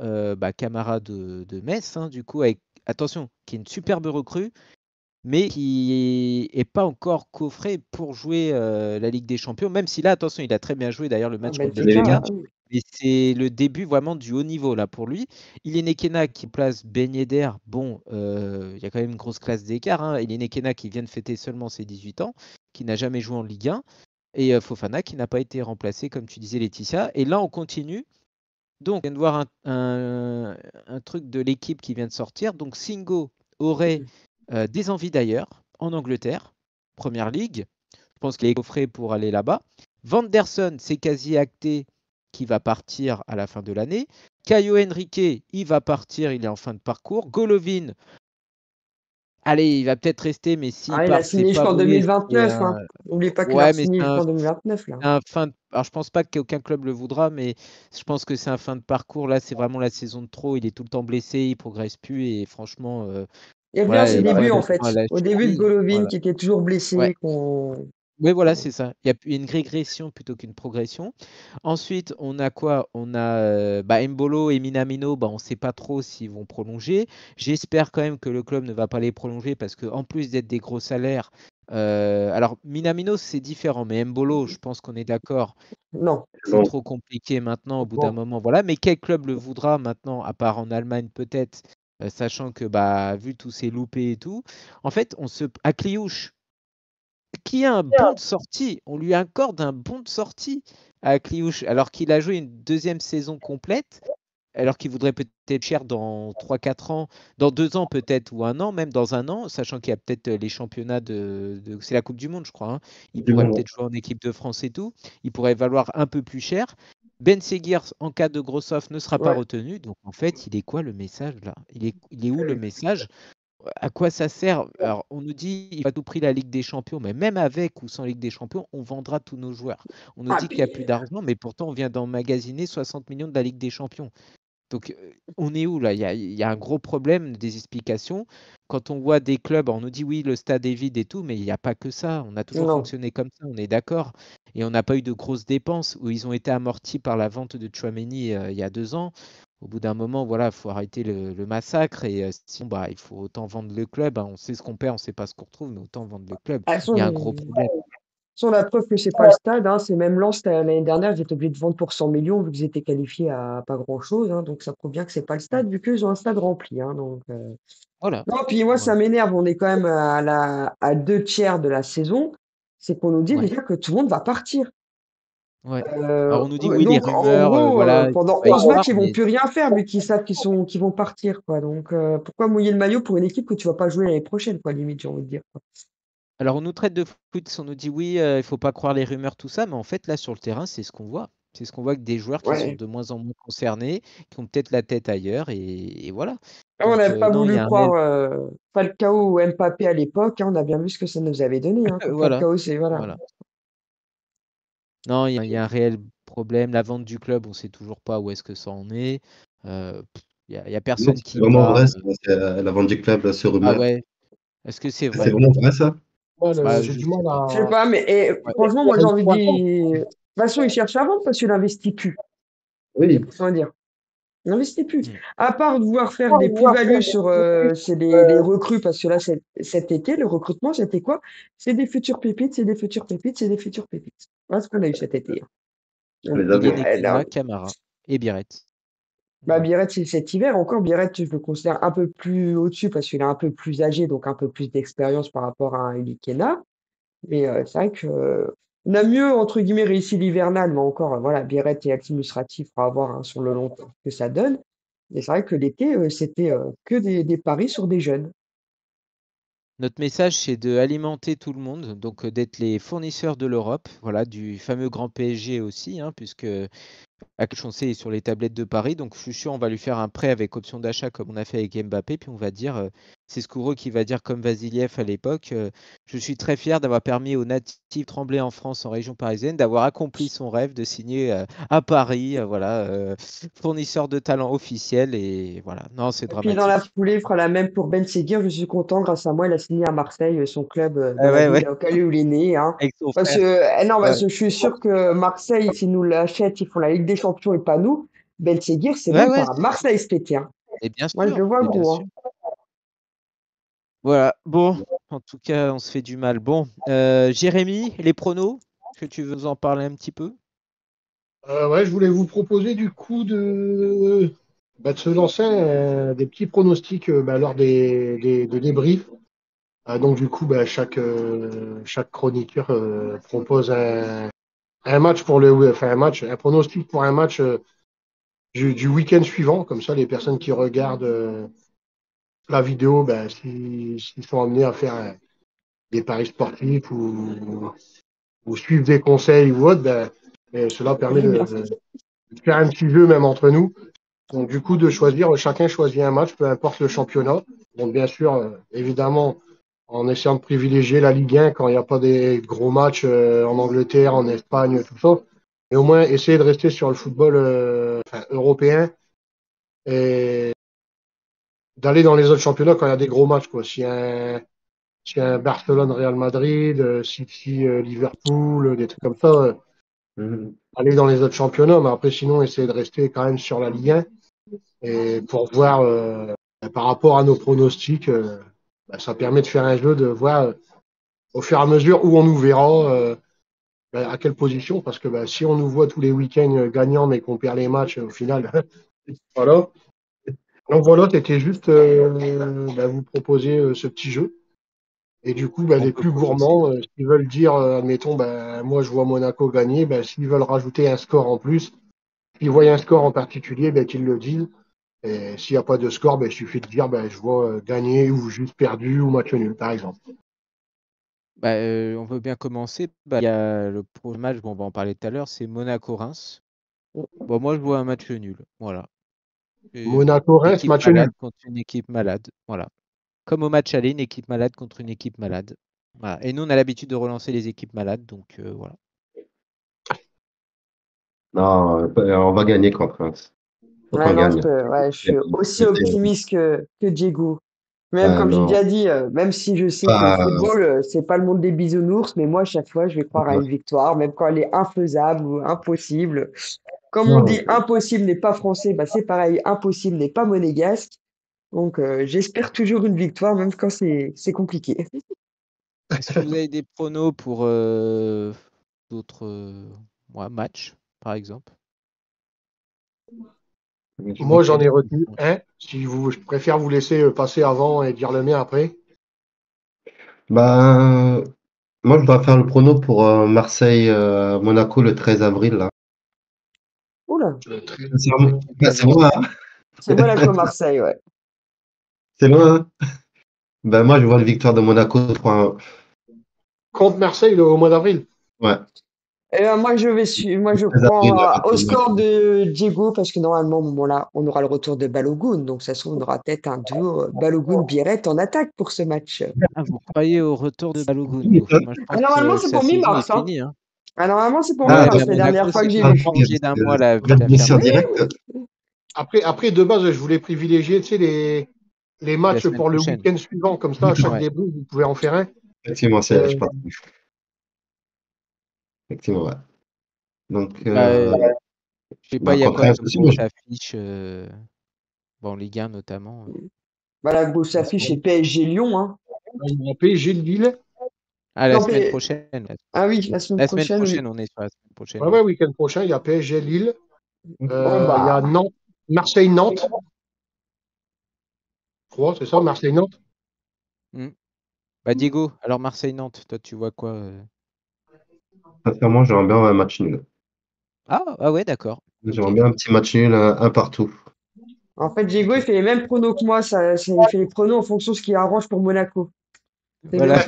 Camara de Metz, hein, du coup, attention, qui est une superbe recrue, mais qui est pas encore coffré pour jouer la Ligue des Champions, même si là, attention, il a très bien joué d'ailleurs le match contre Benfica, Benfica, mais c'est le début vraiment du haut niveau là pour lui. Ilene Kena qui place Ben Yedder, bon, il y a quand même une grosse classe d'écart, hein. Ilene Kena qui vient de fêter seulement ses 18 ans, qui n'a jamais joué en Ligue 1, et Fofana qui n'a pas été remplacé, comme tu disais, Laetitia. Et là, on continue. Donc, on vient de voir un truc de l'équipe qui vient de sortir. Donc, Singo aurait des envies d'ailleurs en Angleterre, Première Ligue. Je pense qu'il est coffré pour aller là-bas. Vanderson, c'est quasi acté qu'il va partir à la fin de l'année. Caio Henrique, il va partir, il est en fin de parcours. Golovin, allez, il va peut-être rester, mais s'il il a part, c'est signé pas jusqu'en volé. 2029. Hein. N'oubliez pas qu'il a Ouais, mais signé c'est jusqu'en 2029 là. un fin de... Alors, je pense pas qu'aucun club le voudra, mais je pense que c'est un fin de parcours. Là, c'est vraiment la saison de trop. Il est tout le temps blessé, il progresse plus, et franchement, Il revient à voilà, ses il débuts faudrait en maintenant à fait. la Au début de cheville. Golovin Voilà. qui était toujours Ouais. blessé, qu'on. Oui, voilà, c'est ça. Il y a une régression plutôt qu'une progression. Ensuite, on a quoi? On a Mbolo et Minamino. On ne sait pas trop s'ils vont prolonger. J'espère quand même que le club ne va pas les prolonger parce qu'en plus d'être des gros salaires, alors Minamino c'est différent, mais Mbolo, je pense qu'on est d'accord, Non. c'est trop compliqué maintenant au bout d'un moment. Voilà. Mais quel club le voudra maintenant, à part en Allemagne peut-être, sachant que vu tous ces loupés et tout. En fait, à Cliouche, qui a un bon de sortie. On lui accorde un bon de sortie à Cliouche, alors qu'il a joué une deuxième saison complète, alors qu'il voudrait peut-être cher dans 3-4 ans, dans 2 ans peut-être, ou un an, même dans un an, sachant qu'il y a peut-être les championnats c'est la Coupe du Monde, je crois, hein. Il pourrait peut-être jouer en équipe de France et tout. Il pourrait valoir un peu plus cher. Ben Seguir, en cas de gros off, ne sera pas Ouais. retenu. Donc en fait, il est quoi le message là? Il est où le message? À quoi ça sert? Alors, on nous dit il faut à tout prix la Ligue des Champions, mais même avec ou sans Ligue des Champions, on vendra tous nos joueurs. On nous dit qu'il n'y a plus d'argent, mais pourtant on vient d'emmagasiner 60 millions de la Ligue des Champions. Donc, on est où là? Il y a un gros problème des explications. Quand on voit des clubs, on nous dit oui, le stade est vide et tout, mais il n'y a pas que ça. On a toujours Non. fonctionné comme ça, on est d'accord. Et on n'a pas eu de grosses dépenses où ils ont été amortis par la vente de Tchouaméni il y a 2 ans. Au bout d'un moment, voilà, il faut arrêter le massacre et sinon, il faut autant vendre le club, hein. On sait ce qu'on perd, on ne sait pas ce qu'on retrouve, mais autant vendre le club. Il y a un gros problème. Sont la preuve que c'est pas le stade, hein, c'est même Lens l'année dernière, ils étaient obligés de vendre pour 100 millions vu qu'ils étaient qualifiés à pas grand-chose, hein, donc ça prouve bien que c'est pas le stade vu qu'ils ont un stade rempli, hein, donc. Voilà. Non, puis moi ça Voilà. m'énerve, on est quand même à 2 tiers de la saison, c'est qu'on nous dit Ouais. déjà que tout le monde va partir. Ouais. Alors on nous dit oui, les Donc en rumeurs, gros, voilà, il pendant faut pas y 11 matchs, croire, ils vont mais plus rien faire vu qu'ils savent qu'ils vont partir, quoi. Donc pourquoi mouiller le maillot pour une équipe que tu vas pas jouer l'année prochaine, quoi, limite, j'ai envie de dire, quoi. alors on nous traite de foot, on nous dit oui, il faut pas croire les rumeurs, tout ça, mais en fait là sur le terrain, c'est ce qu'on voit. C'est ce qu'on voit que des joueurs qui sont Ouais. de moins en moins concernés, qui ont peut-être la tête ailleurs, et voilà. On Donc n'avait pas non, il y voulu a un réel... croire Falcao ou Mbappé à l'époque, hein, on a bien vu ce que ça nous avait donné, hein, quand voilà, Falcao, c'est voilà. voilà. Non, il y a un réel problème. La vente du club, on sait toujours pas où est-ce que ça en est. Il y a personne C'est qui vraiment part. vrai, ça, la vente du club, ce Ah rumeur. ouais, est-ce que c'est C'est vrai? vraiment vrai, ça? J'ai Je du sais mal pas. Je sais à. pas, mais Ouais. franchement, moi j'ai envie de dire. De toute façon, il cherche à vendre parce qu'il n'investit plus. Oui. Faut dire. Il n'investit plus. Mm. À part de vouloir faire des plus-values sur c'est les recrues, parce que là, cet été, le recrutement, c'était quoi? C'est des futures pépites, c'est des futures pépites, c'est des futures pépites. Voilà ce qu'on a eu cet été, hein. On les Il est avait. Nekena, Camara et Biret. Voilà. Biarritz, c'est cet hiver. Encore, Biarritz, je le considère un peu plus au-dessus parce qu'il est un peu plus âgé, donc un peu plus d'expérience par rapport à un Elie Kena. Mais c'est vrai que on a mieux, entre guillemets, réussi l'hivernal, mais encore, voilà, Biarritz et Altimus Rati, il faudra voir hein, sur le long terme ce que ça donne. Mais c'est vrai que l'été, c'était que des paris sur des jeunes. Notre message, c'est d'alimenter tout le monde, donc d'être les fournisseurs de l'Europe, voilà, du fameux grand PSG aussi, hein, puisque on est sur les tablettes de Paris, donc je suis sûr on va lui faire un prêt avec option d'achat comme on a fait avec Mbappé, puis on va dire, c'est Skouro qui va dire comme Vasiliev à l'époque, je suis très fier d'avoir permis aux natifs Tremblay en France, en région parisienne, d'avoir accompli son rêve de signer à Paris, voilà, fournisseur de talent officiel, et voilà, non, c'est Et puis dans la dramatique. foulée, il fera la même pour Ben Seguir. Je suis content, grâce à moi, il a signé à Marseille, son club dans Ah la ouais, ville ouais, au où il est né. Hein. avec son Parce frère. que, non, Ouais, parce que je suis sûr que Marseille, s'ils nous l'achètent, ils font la Ligue des Champions et pas nous. Ben Seguir, c'est ouais, bon ouais, pour un Marseille cet été. Hein. et bien Moi, je sûr, le vois et bien gros. sûr. Hein. Voilà, bon, en tout cas, on se fait du mal. Bon, Jérémy, les pronos, est-ce que tu veux nous en parler un petit peu? Ouais, je voulais vous proposer du coup de se lancer des petits pronostics lors des débriefs. Donc du coup, chaque chroniqueur propose un match un pronostic pour un match du week-end suivant. Comme ça, les personnes qui regardent la vidéo, s'ils sont amenés à faire des paris sportifs ou suivre des conseils ou autre, et cela permet J'aime bien. de faire un petit jeu même entre nous. Donc du coup, de choisir, chacun choisit un match, peu importe le championnat. Donc bien sûr, évidemment, en essayant de privilégier la Ligue 1 quand il n'y a pas des gros matchs en Angleterre, en Espagne, tout ça. Et au moins essayer de rester sur le football européen et d'aller dans les autres championnats quand il y a des gros matchs, quoi. S'il y a un Barcelone-Real Madrid, City, Liverpool, des trucs comme ça, Mhm. aller dans les autres championnats, mais après sinon essayer de rester quand même sur la Ligue 1 et pour voir par rapport à nos pronostics, ça permet de faire un jeu, de voir au fur et à mesure où on nous verra, à quelle position, parce que si on nous voit tous les week-ends gagnants mais qu'on perd les matchs, au final, voilà. Donc voilà, c'était juste vous proposer ce petit jeu. Et du coup, On les peut plus commencer. gourmands, s'ils veulent dire, admettons, moi je vois Monaco gagner, s'ils veulent rajouter un score en plus, s'ils voient un score en particulier, qu'ils le disent. Et s'il n'y a pas de score, il suffit de dire je vois gagner ou juste perdu ou match nul, par exemple. Bah, on veut bien commencer. Bah, il y a le premier match, bon, on va en parler tout à l'heure, c'est Monaco-Reims. Bon, moi, je vois un match nul. Voilà. Et une Monaco-Reims, équipe match malade nul. contre une équipe malade. Voilà. Comme au match aller, une équipe malade contre une équipe malade. Voilà. Et nous, on a l'habitude de relancer les équipes malades, donc voilà. Non, on va gagner contre Reims. Faut Ouais, qu'on non, gagne. je suis aussi optimiste que Diego. Même Ah comme j'ai non, déjà dit, même si je sais que le pas, football, c'est pas le monde des bisounours, mais moi, à chaque fois, je vais croire à une victoire, même quand elle est infaisable ou impossible. Comme on non, dit, impossible n'est pas français, c'est pareil, impossible n'est pas monégasque. Donc, j'espère toujours une victoire, même quand c'est compliqué. Est-ce que vous avez des pronos pour d'autres matchs, par exemple? je Moi, j'en ai recalcule. retenu un. Je préfère vous laisser passer avant et dire le mien après. Ben, moi, je dois faire le prono pour Marseille-Monaco le 13 avril, là. Oula, Le 13 C'est Ok, ben, très c'est bien. loin, hein. c'est Monaco-Marseille, ouais. C'est loin, hein. Ben, moi, je vois la victoire de Monaco 3-1. Contre Marseille au mois d'avril. Ouais, Et moi, moi, je 13 avril, crois au le match. score de Diego, parce que normalement, au moment-là, on aura le retour de Balogun. Donc, ça se trouve, on aura peut-être un duo Balogun-Biret en attaque pour ce match. Ah, vous croyez au retour de Balogun, vous? Moi, je Ah, pense normalement, que c'est sa pour saison mi-mars, est hein. finie, hein. Ah, normalement, c'est pour Ah, Ouais, mais mi-mars, à la dernière Monaco, fois c'est que j'ai vu. prolongé d'un mois la blessure fermeture directe. Après, de base, je voulais privilégier les la matchs semaine pour le prochaine. week-end suivant. Comme ça, à chaque Ouais. débrief, vous pouvez en faire un. Effectivement, Euh, je pense. Effectivement, ouais. Donc, Bah, je sais pas, il y a contre quoi Reims comme aussi, moi, grosse affiche en Ligue 1 notamment. La grosse En ce affiche, c'est moment. PSG-Lyon, hein. PSG Lille. Ah, la Non, semaine prochaine. ah oui, la semaine La semaine prochaine, oui. prochaine, on est sur la semaine prochaine, Ouais, oui. ouais, week-end prochain, il y a PSG Lille. Oh, Il y a Nantes, Marseille-Nantes. Je crois, c'est ça, Marseille-Nantes. Hmm. Bah, Diego, alors Marseille-Nantes, toi, tu vois quoi sincèrement, j'aimerais bien un match nul. Ah ouais, d'accord. Ok. J'aimerais bien un petit match nul, un partout. En fait, Diego, il fait les mêmes pronos que moi. Il fait les pronos en fonction de ce qui arrange pour Monaco. C'est bien. Voilà.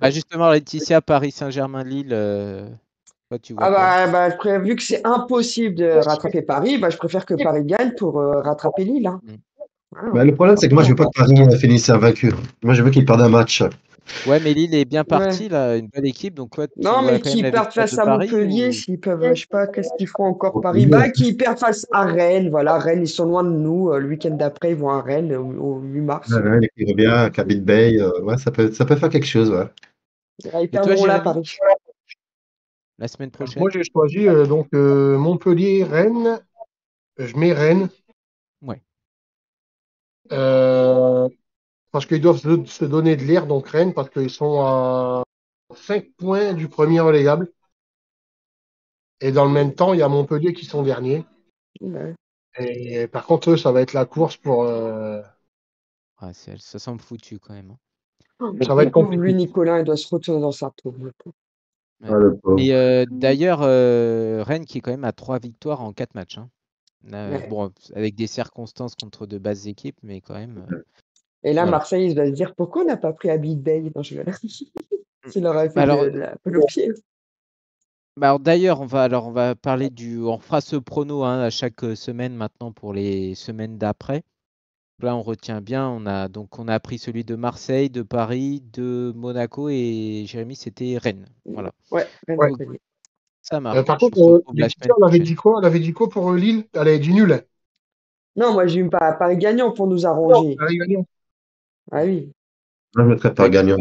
Bah, justement, Laetitia, Paris Saint-Germain-Lille. Toi, tu vois quoi? Vu que c'est impossible de rattraper Paris, je préfère que Paris gagne pour rattraper Lille. Hein. Mm. Voilà, Mais le problème, c'est que moi, je veux pas que Paris finisse invaincu. Moi, je veux qu'il perde un match. Ouais, mais Lille est bien Ouais. parti, là, une belle équipe. Donc, toi, tu Non, vois mais quand même qui la perdent victoire face de à Paris Montpellier, ou... s'ils peuvent, je sais pas, qu'est-ce qu'ils font encore Paris? Oui, Qui perdent face à Rennes, voilà, Rennes, ils sont loin de nous. Le week-end d'après, ils vont à Rennes au 8 mars. ouais, il revient, Kabit Bay, ouais, ça peut faire quelque chose, ouais. Ils Et toi, perdront là, Jérémy, Paris. la semaine Moi, prochaine? j'ai choisi Montpellier, Rennes. Je mets Rennes Ouais. parce qu'ils doivent se donner de l'air, donc Rennes, parce qu'ils sont à 5 points du premier relégable. Et dans le même temps, il y a Montpellier qui sont derniers. Ouais. Et par contre, eux, ça va être la course pour. Ah, ça semble foutu quand même. Hein. Ça va Le être pauvre lui, compliqué. Nicolas, il doit se retourner dans sa tombe. Le pauvre. Ouais. Ah, le pauvre. Mais d'ailleurs, Rennes qui est quand même à 3 victoires en 4 matchs. Hein. Ouais. Bon, avec des circonstances contre de basses équipes, mais quand même. Et là, Voilà. Marseille, il va se dire pourquoi on n'a pas pris Abid Bey? Non, je vais. S'il aurait fait Alors, le pied. alors d'ailleurs, on va parler on fera ce prono hein, à chaque semaine maintenant pour les semaines d'après. Là, on retient bien. On a appris celui de Marseille, de Paris, de Monaco et Jérémy, c'était Rennes. Voilà. Ouais, Rennes Ouais. Donc, Montpellier. ça marche. Par On contre, se retrouve la l'éditeur, semaine prochaine. elle avait dit quoi pour Lille? Elle avait dit nul. Hein. Non, moi, j'ai eu Paris gagnant pour nous arranger. Paris gagnant. Ah oui. Moi, je mettrais pas Ouais, gagnant.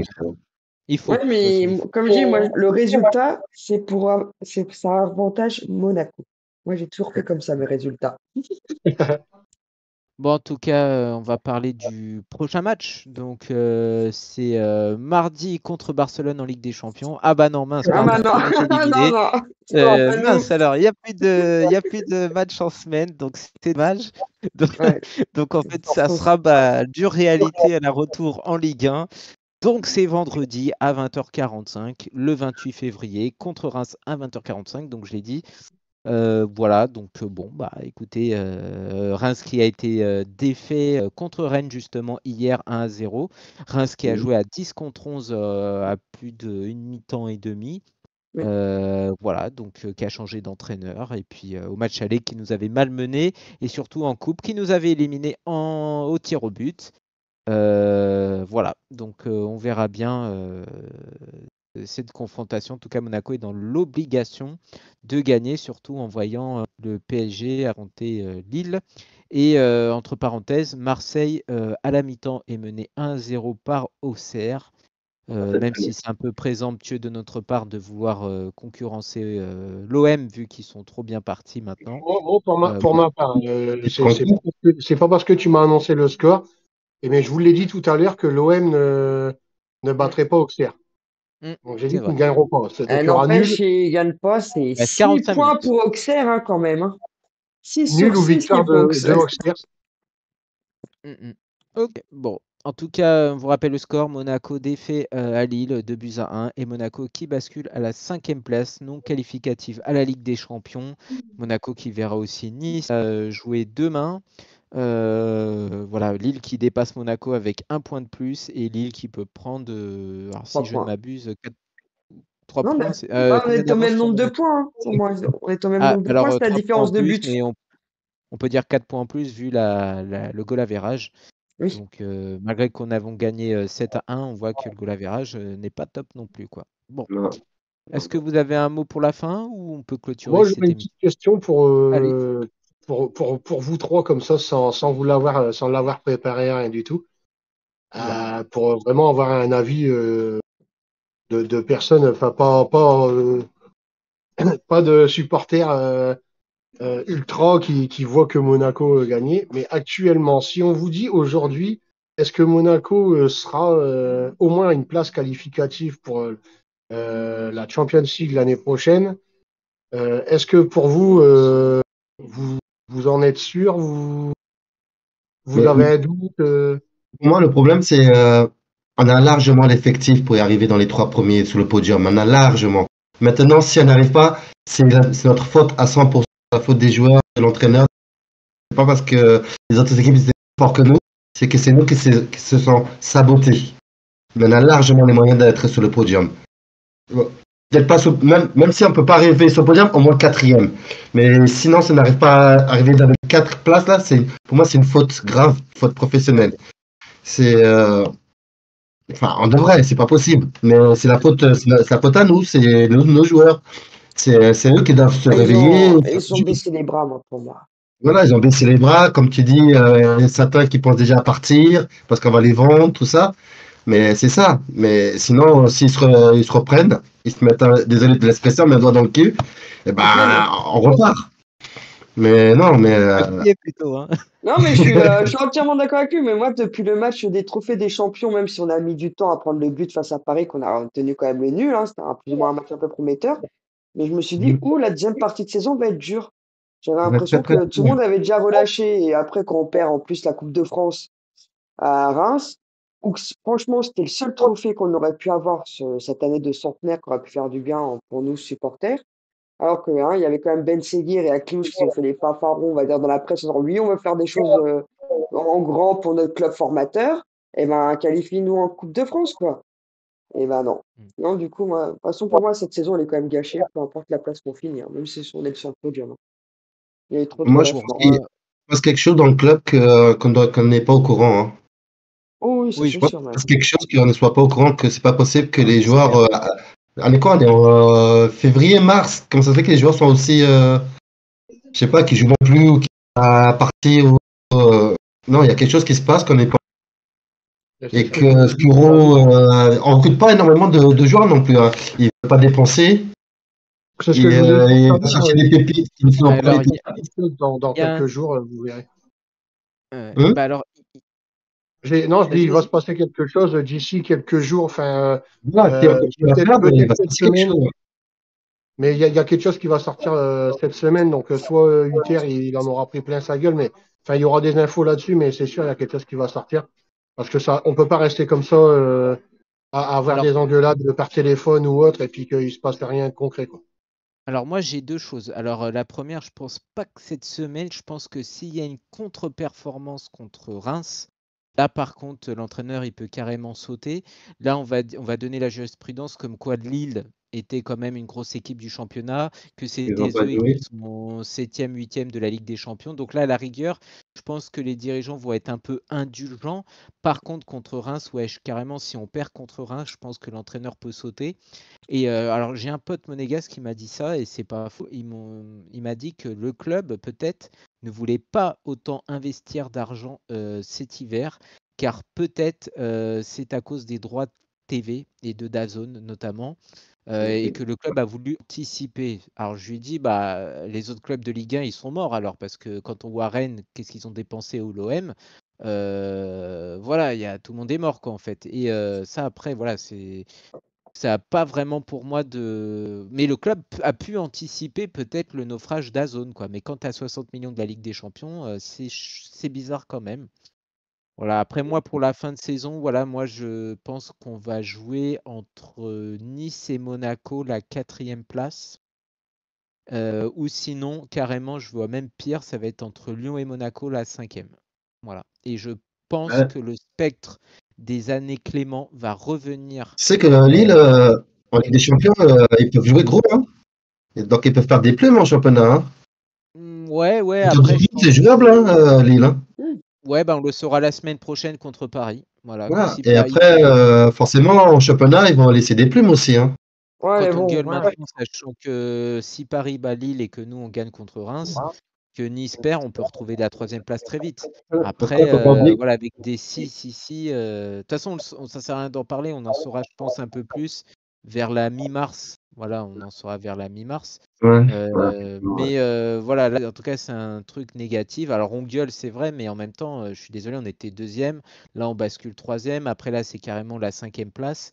il faut. Ouais, De toute mais façon, il faut. comme je dis, moi, le résultat, ça avantage Monaco. Moi, j'ai toujours fait comme ça, mes résultats. Bon, en tout cas, on va parler du prochain match. Donc, c'est mardi contre Barcelone en Ligue des Champions. Ah bah non, mince, Ah bah pardon, non, tout le monde est non, éliminé. non, non, pas nous. Mince, alors, il n'y a plus de match en semaine, donc c'était dommage. Donc, Ouais, donc, en fait, ça sera dure réalité à la retour en Ligue 1. Donc, c'est vendredi à 20h45, le 28 février, contre Reims à 20h45. Donc, je l'ai dit. Voilà, donc bon, bah écoutez, Reims qui a été défait contre Rennes justement hier 1-0. Reims qui a joué à 10 contre 11 à plus d'une mi-temps et demi. oui. Voilà, donc qui a changé d'entraîneur. Et puis au match aller qui nous avait malmené et surtout en coupe qui nous avait éliminé au tir au but. Voilà, donc on verra bien cette confrontation. En tout cas, Monaco est dans l'obligation de gagner, surtout en voyant le PSG affronter Lille. Et entre parenthèses, Marseille à la mi-temps est mené 1-0 par Auxerre. Même si c'est un peu présomptueux de notre part de vouloir concurrencer l'OM vu qu'ils sont trop bien partis maintenant. Moi, pour Voilà. ma part, c'est pas parce que tu m'as annoncé le score, mais je vous l'ai dit tout à l'heure que l'OM ne battrait pas Auxerre. Donc j'ai C'est dit qu'ils vrai. ne gagneront pas. Donc il y aura N'empêche, nul, ils ne gagnent pas, c'est Il reste 6 45 points minutes. pour Auxerre hein, quand même. Hein. 6 nul sur ou 6 victoire pour de Auxerre. Auxerre. Ok, bon. En tout cas, on vous rappelle le score. Monaco défait à Lille 2-1 et Monaco qui bascule à la 5e place non qualificative à la Ligue des Champions. Monaco qui verra aussi Nice jouer demain. Voilà, Lille qui dépasse Monaco avec 1 point de plus et Lille qui peut prendre, alors, 3 si je ne points. m'abuse, 3 Non, points. on Combien est au d'avance même sur nombre de Monaco? points. Hein, pour moi. On est au même Ah, nombre de points, alors c'est la 3 points en différence de plus, but. mais on peut dire 4 points en plus vu le goal average. Oui. Donc, malgré qu'on avons gagné 7-1, on voit que le goal average n'est pas top non plus, quoi. Bon, est-ce que vous avez un mot pour la fin ou on peut clôturer Moi, j'aurais cette une émission? petite question Allez. pour vous trois, comme ça, sans vous l'avoir, sans l'avoir préparé, rien du tout. Oula. Pour vraiment avoir un avis de personnes, enfin pas de supporters ultra qui voient que Monaco gagner. Mais actuellement, si on vous dit aujourd'hui, est-ce que Monaco sera au moins une place qualificative pour la Champions League l'année prochaine? Est-ce que pour vous, vous en êtes sûr? Vous Mais avez un doute? pour moi, le problème, c'est on a largement l'effectif pour y arriver dans les 3 premiers sous le podium. On a largement. Maintenant, si on n'arrive pas, c'est notre faute à 100%, la faute des joueurs, de l'entraîneur. C'est pas parce que les autres équipes étaient plus fortes que nous, c'est que c'est nous qui se sont sabotés. Mais on a largement les moyens d'être sur le podium. peut-être pas même si on peut pas arriver sur le podium, au moins quatrième. Mais sinon, si on n'arrive pas à arriver dans les 4 places là, pour moi c'est une faute grave, faute professionnelle. C'est enfin, on devrait, c'est pas possible. Mais c'est la faute à nous, c'est nos joueurs. C'est eux qui doivent se réveiller. Ils ont baissé les bras, moi, pour moi. Voilà, ils ont baissé les bras, comme tu dis, certains qui pensent déjà à partir parce qu'on va les vendre, tout ça. Mais c'est ça. Mais sinon, ils se reprennent, ils se mettent, désolé de l'expression, mais un doigt dans le cul, et ben, on repart. Mais non, mais plutôt, hein. Non, mais je suis entièrement d'accord avec lui. Mais moi, depuis le match des trophées des champions, même si on a mis du temps à prendre le but face à Paris, qu'on a tenu quand même le nul, hein, c'était plus ou moins un match un peu prometteur. Mais je me suis dit, la deuxième partie de saison va être dure. J'avais ça va être l'impression très, très que tout le monde avait déjà relâché. Et après, quand on perd en plus la Coupe de France à Reims, où franchement, c'était le seul trophée qu'on aurait pu avoir cette année de centenaire, qui aurait pu faire du bien pour nous, supporters. Alors que il y avait quand même Ben Seguir et Aklouche qui ont fait les fanfarons, on va dire, dans la presse, en disant oui, on veut faire des choses en grand pour notre club formateur. Et ben, qualifie-nous en Coupe de France, quoi. Et ben non. Non, du coup, moi, de toute façon, pour moi, cette saison, elle est quand même gâchée, peu importe la place qu'on finit, hein, même si on est sur le podium, hein. Il y a eu trop de Moi, je pense relâchement. qu'il se passe quelque chose dans le club qu'on n'est pas au courant. Hein. Oh oui, Oui, c'est Je pense sûr, qu'il se même. passe quelque chose qu'on ne soit pas au courant, que c'est pas possible que les joueurs. On est quoi? On est en février, mars. Comment ça se fait que les joueurs sont aussi. Je sais pas, qui jouent non plus ou qui sont à partir. Non, il y a quelque chose qui se passe qu'on n'est pas. Et que Skuro, on recrute pas énormément de joueurs non plus. Hein. Il ne veut pas dépenser. C'est ce que je vous ai dit Il tout à va l'heure, chercher des pépites qui ne sont pas Alors, les il dans y a quelques jours, vous verrez. Hein? bah alors, Non, je dis, il va se passer quelque chose d'ici quelques jours. Enfin, Voilà, qui va faire, mais il peut-être va se cette passer quelque semaine. chose. Mais il y a quelque chose qui va sortir cette semaine. Donc, soit Hutter, il en aura pris plein sa gueule, mais enfin, il y aura des infos là-dessus, mais c'est sûr, il y a quelque chose qui va sortir. Parce que ça, on peut pas rester comme ça à avoir alors, des engueulades par téléphone ou autre, et puis qu'il se passe rien de concret, quoi. alors moi j'ai deux choses. Alors la première, je pense pas que cette semaine, je pense que s'il y a une contre-performance contre Reims, là par contre l'entraîneur il peut carrément sauter. Là on va donner la jurisprudence comme quoi Lille était quand même une grosse équipe du championnat, que Ils vont c'était pas eux jouer. qui sont 7e, 8e de la Ligue des Champions. Donc là à la rigueur, je pense que les dirigeants vont être un peu indulgents. Par contre contre Reims, ouais, carrément si on perd contre Reims, je pense que l'entraîneur peut sauter. Et alors j'ai un pote monégasque qui m'a dit ça et c'est pas faux. Il m'a dit que le club peut-être ne voulait pas autant investir d'argent cet hiver, car peut-être c'est à cause des droits TV et de DAZN notamment, et que le club a voulu anticiper. Alors je lui dis bah les autres clubs de Ligue 1 ils sont morts alors parce que quand on voit Rennes, qu'est-ce qu'ils ont dépensé au l'OM, voilà, tout le monde est mort quoi en fait. Et ça après voilà ça n'a pas vraiment pour moi de. Mais le club a pu anticiper peut-être le naufrage d'Azone, quoi. Mais quand tu as 60 millions de la Ligue des Champions, c'est bizarre quand même. Voilà. Après moi, pour la fin de saison, voilà, moi je pense qu'on va jouer entre Nice et Monaco la 4e place. Ou sinon, carrément, je vois même pire, ça va être entre Lyon et Monaco la 5e. Voilà. Et je pense Ouais. que le spectre des années Clément va revenir. Tu sais que Lille, en Ligue des Champions, ils peuvent jouer gros. Hein. Et donc, ils peuvent faire des plumes en championnat. Hein. Ouais, Contre après, je Dortmund, pense. c'est jouable, hein, Lille. Hein. Ouais, on le saura la semaine prochaine contre Paris. Voilà. Voilà. Si Et Paris après, forcément, en championnat, ils vont laisser des plumes aussi. Hein. Ouais, mais quand on bon, gueule ouais. maintenant, sachant que si Paris bat Lille et que nous on gagne contre Reims, que Nice perd, on peut retrouver la 3e place très vite. Après, Faut pas oublier. voilà, avec des si. De toute façon, ça sert à rien d'en parler. On en saura, je pense, un peu plus vers la mi-mars. Voilà, on en saura vers la mi-mars. Ouais. Mais voilà, là, en tout cas, c'est un truc négatif. Alors, on gueule, c'est vrai, mais en même temps, je suis désolé, on était 2e. Là, on bascule 3e. Après, là, c'est carrément la 5e place.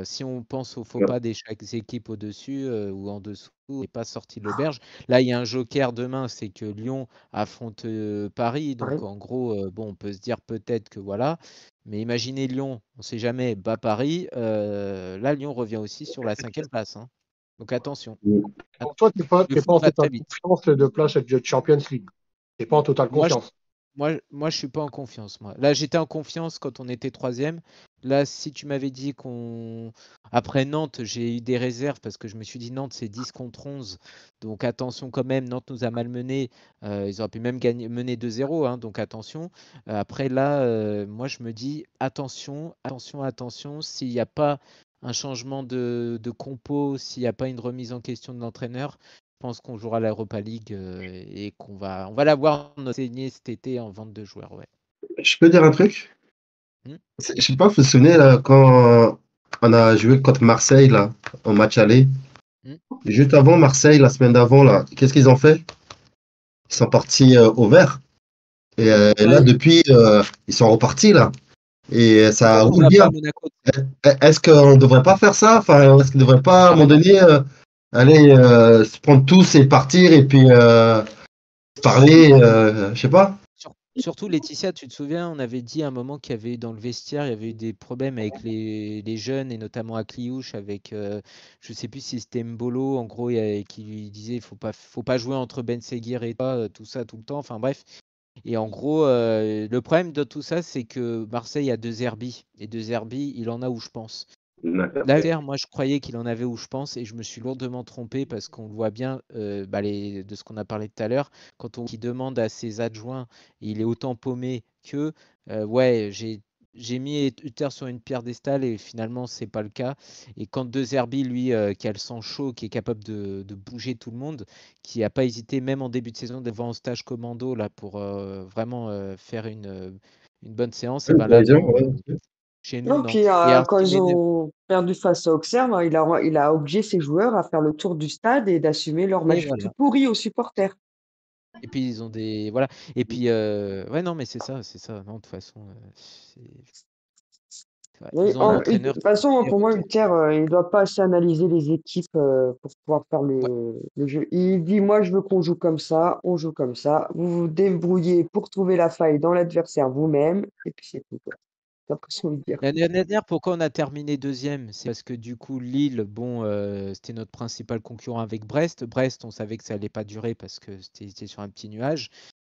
Si on pense au faux pas des chaque équipe au-dessus ou en dessous, on n'est pas sorti de l'auberge. Là, il y a un joker demain, c'est que Lyon affronte Paris. Donc, Pareil. en gros, bon, on peut se dire peut-être que voilà. Mais imaginez Lyon, on ne sait jamais, bat Paris. Là, Lyon revient aussi sur la 5e place. Hein. Donc, attention. Donc, toi, tu n'es pas, Le t'es pas foot en va totale très vite. confiance de place de Champions League. Tu n'es pas en totale Moi, confiance. Moi, je suis pas en confiance. Moi. Là, j'étais en confiance quand on était 3e, Là, si tu m'avais dit qu'on. Après Nantes, j'ai eu des réserves parce que je me suis dit Nantes, c'est 10 contre 11. Donc attention quand même, Nantes nous a malmenés. Ils auraient pu même mener 2-0, hein, donc attention. Après là, moi je me dis attention, attention, attention. S'il n'y a pas un changement de compo, s'il n'y a pas une remise en question de l'entraîneur, je pense qu'on jouera l'Europa League et on va l'avoir enseigné cet été en vente de joueurs. Ouais. Je peux dire un truc? Hmm. Je sais pas, vous vous souvenez, là, quand on a joué contre Marseille, là, au match aller. Hmm. Juste avant Marseille, la semaine d'avant, là, qu'est-ce qu'ils ont fait? Ils sont partis au vert. Et là, Ouais. depuis, ils sont repartis, là. Et ça On roule n'a bien. pas Monaco. Est-ce qu'on ne devrait pas faire ça? Enfin, est-ce qu'on ne devrait pas, à un moment donné, aller se prendre tous et partir et puis parler, je sais pas? Surtout, Laetitia, tu te souviens, on avait dit à un moment qu'il y avait eu dans le vestiaire, il y avait eu des problèmes avec les jeunes et notamment à Cliouche avec, je sais plus si c'était Mbolo, en gros, qui lui disait il faut pas jouer entre Ben Seguir et toi, tout ça tout le temps. Enfin bref. Et en gros, le problème de tout ça, c'est que Marseille a 2 Herbie et 2 Herbie, il en a où je pense. L'Inter, moi, je croyais qu'il en avait où je pense et je me suis lourdement trompé parce qu'on le voit bien de ce qu'on a parlé tout à l'heure. Quand on qui demande à ses adjoints, il est autant paumé que ouais, j'ai mis Hutter sur une piédestal et finalement c'est pas le cas. Et quand De Zerbi, lui, qui a le sang chaud, qui est capable de bouger tout le monde, qui n'a pas hésité même en début de saison d'être en stage commando là pour vraiment faire une bonne séance, et ben là Cohésion, non, ouais. chez nous Non, non. puis Et alors, quand ce qui ils m'énerve. ont perdu face à Auxerre, il a obligé ses joueurs à faire le tour du stade et d'assumer leur Et match tout voilà. pourri aux supporters. Et puis ils ont des voilà. Et puis ouais non mais c'est ça. Non, de toute façon, ouais, Mais ils ont un de entraîneur toute qui façon, est pour moi, OK. Hutter, il ne doit pas assez analyser les équipes pour pouvoir faire Ouais. le jeu. Il dit, moi, je veux qu'on joue comme ça, on joue comme ça. Vous vous débrouillez pour trouver la faille dans l'adversaire vous-même, et puis c'est tout, quoi. J'ai l'impression de dire. L'année dernière, pourquoi on a terminé deuxième? C'est parce que du coup Lille, bon, c'était notre principal concurrent avec Brest. Brest, on savait que ça allait pas durer parce que c'était sur un petit nuage.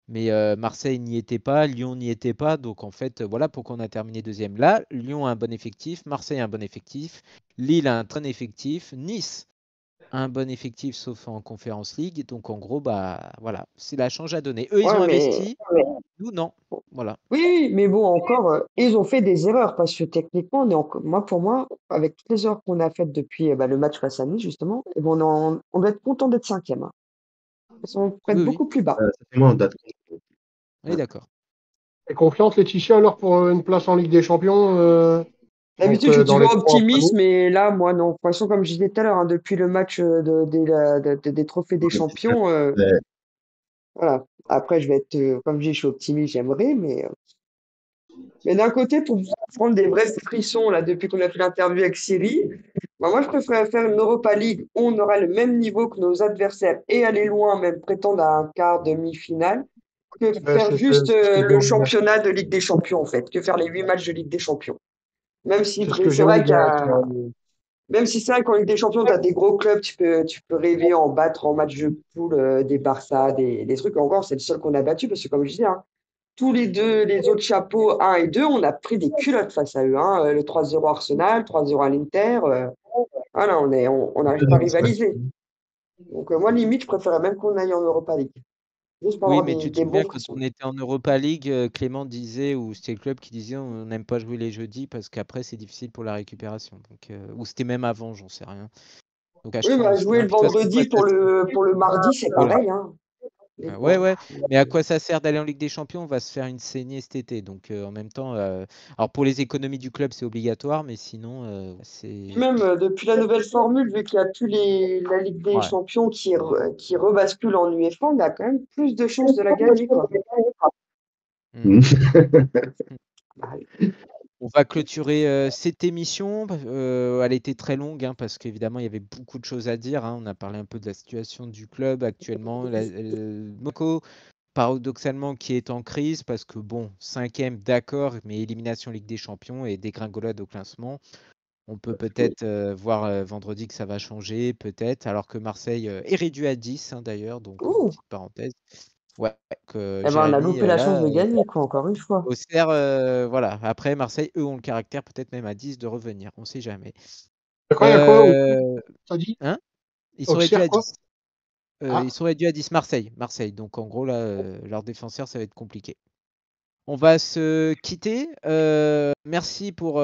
Mais Marseille n'y était pas, Lyon n'y était pas. Donc en fait, voilà pourquoi on a terminé deuxième. Là, Lyon a un bon effectif, Marseille a un bon effectif, Lille a un très bon effectif, Nice un bon effectif sauf en Conference League. Donc en gros, bah voilà, c'est la change à donner. Eux, ils Ouais, ont mais investi, nous non. Voilà. oui, mais bon, encore, ils ont fait des erreurs parce que techniquement, moi, pour moi, avec toutes les erreurs qu'on a faites depuis le match face à Nice, justement, eh ben, on doit être content d'être cinquième, hein. Parce qu'on peut être Oui, oui, beaucoup plus bas. Certainement, on date. on est d'accord. Et confiance, Laetitia, alors pour une place en Ligue des Champions, donc D'habitude, je suis dans les toujours 3 premiers. optimiste, mais là, moi, non. De toute façon, comme je disais tout à l'heure, hein, depuis le match des trophées des champions, voilà. Après, je vais être, comme je dis, je suis optimiste, j'aimerais, mais d'un côté, pour prendre des vrais frissons, là, depuis qu'on a fait l'interview avec Siri, bah, moi, je préfère faire une Europa League où on aura le même niveau que nos adversaires et aller loin, même prétendre à un quart, demi-finale, que faire juste C'est ce que je le viens de dire. championnat de Ligue des Champions, en fait, que faire les 8 matchs de Ligue des Champions. Même si C'est ce que je c'est viens de vrai qu'il y dire. a, même si c'est vrai qu'en Ligue des Champions, tu as des gros clubs, tu peux rêver en battre en match de poule des Barça, des trucs. Encore, c'est le seul qu'on a battu parce que, comme je disais, hein, tous les deux, les autres chapeaux 1 et 2, on a pris des culottes face à eux, hein. Le 3-0 Arsenal, 3-0 à l'Inter. Voilà, on n'arrive pas à rivaliser. Donc, moi, limite, je préférais même qu'on aille en Europa League. Juste pour Oui, avoir mais tu te des bons souviens quand frissons. on était en Europa League, Clément disait, ou c'était le club qui disait, on n'aime pas jouer les jeudis parce qu'après c'est difficile pour la récupération. Donc, ou c'était même avant, j'en sais rien. Donc à Oui, chaque fois, on se dit, jouer non, le de toute façon, vendredi pour le mardi, c'est voilà. pareil, hein. Des Ouais, fois. ouais. Mais à quoi ça sert d'aller en Ligue des Champions? On va se faire une saignée cet été. Donc en même temps, alors pour les économies du club, c'est obligatoire, mais sinon, Puis c'est. même depuis la nouvelle formule, vu qu'il n'y a plus la Ligue des Ouais. Champions qui rebascule en UEFA, on a quand même plus de chances de la gagner, quoi. Mm. Mhm. Bah, On va clôturer cette émission. Elle était très longue hein, parce qu'évidemment, il y avait beaucoup de choses à dire. Hein. On a parlé un peu de la situation du club actuellement. Monaco, paradoxalement, qui est en crise parce que, bon, cinquième, d'accord, mais élimination Ligue des Champions et dégringolade au classement. On peut peut-être voir vendredi que ça va changer, peut-être, alors que Marseille est réduit à 10 hein, d'ailleurs, donc ouh, petite parenthèse. Ouais, que Eh ben, on a Jérémy, loupé la là, chance de gagner, quoi, encore une fois. Auxerre, voilà. Après, Marseille, eux, ont le caractère peut-être même à 10 de revenir. On sait jamais. Il y a quoi Euh, t'as dit? hein ils sont réduits Auxerre, à quoi? 10. Ah, Ils sont réduits à 10 Marseille. Marseille. Donc, en gros, là, leur défenseur, ça va être compliqué. On va se quitter. Merci pour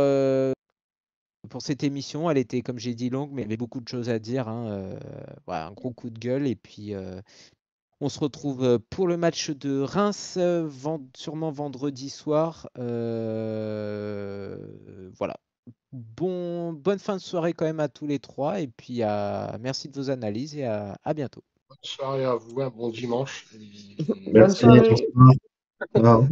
cette émission. Elle était, comme j'ai dit, longue, mais il y avait beaucoup de choses à dire, hein. Voilà, un gros coup de gueule. Et puis, on se retrouve pour le match de Reims, sûrement vendredi soir. Voilà. Bonne fin de soirée quand même à tous les trois. Et puis, merci de vos analyses et à bientôt. bonne soirée à vous, un bon dimanche. Bonne Merci. soirée. Bonsoir. Au revoir.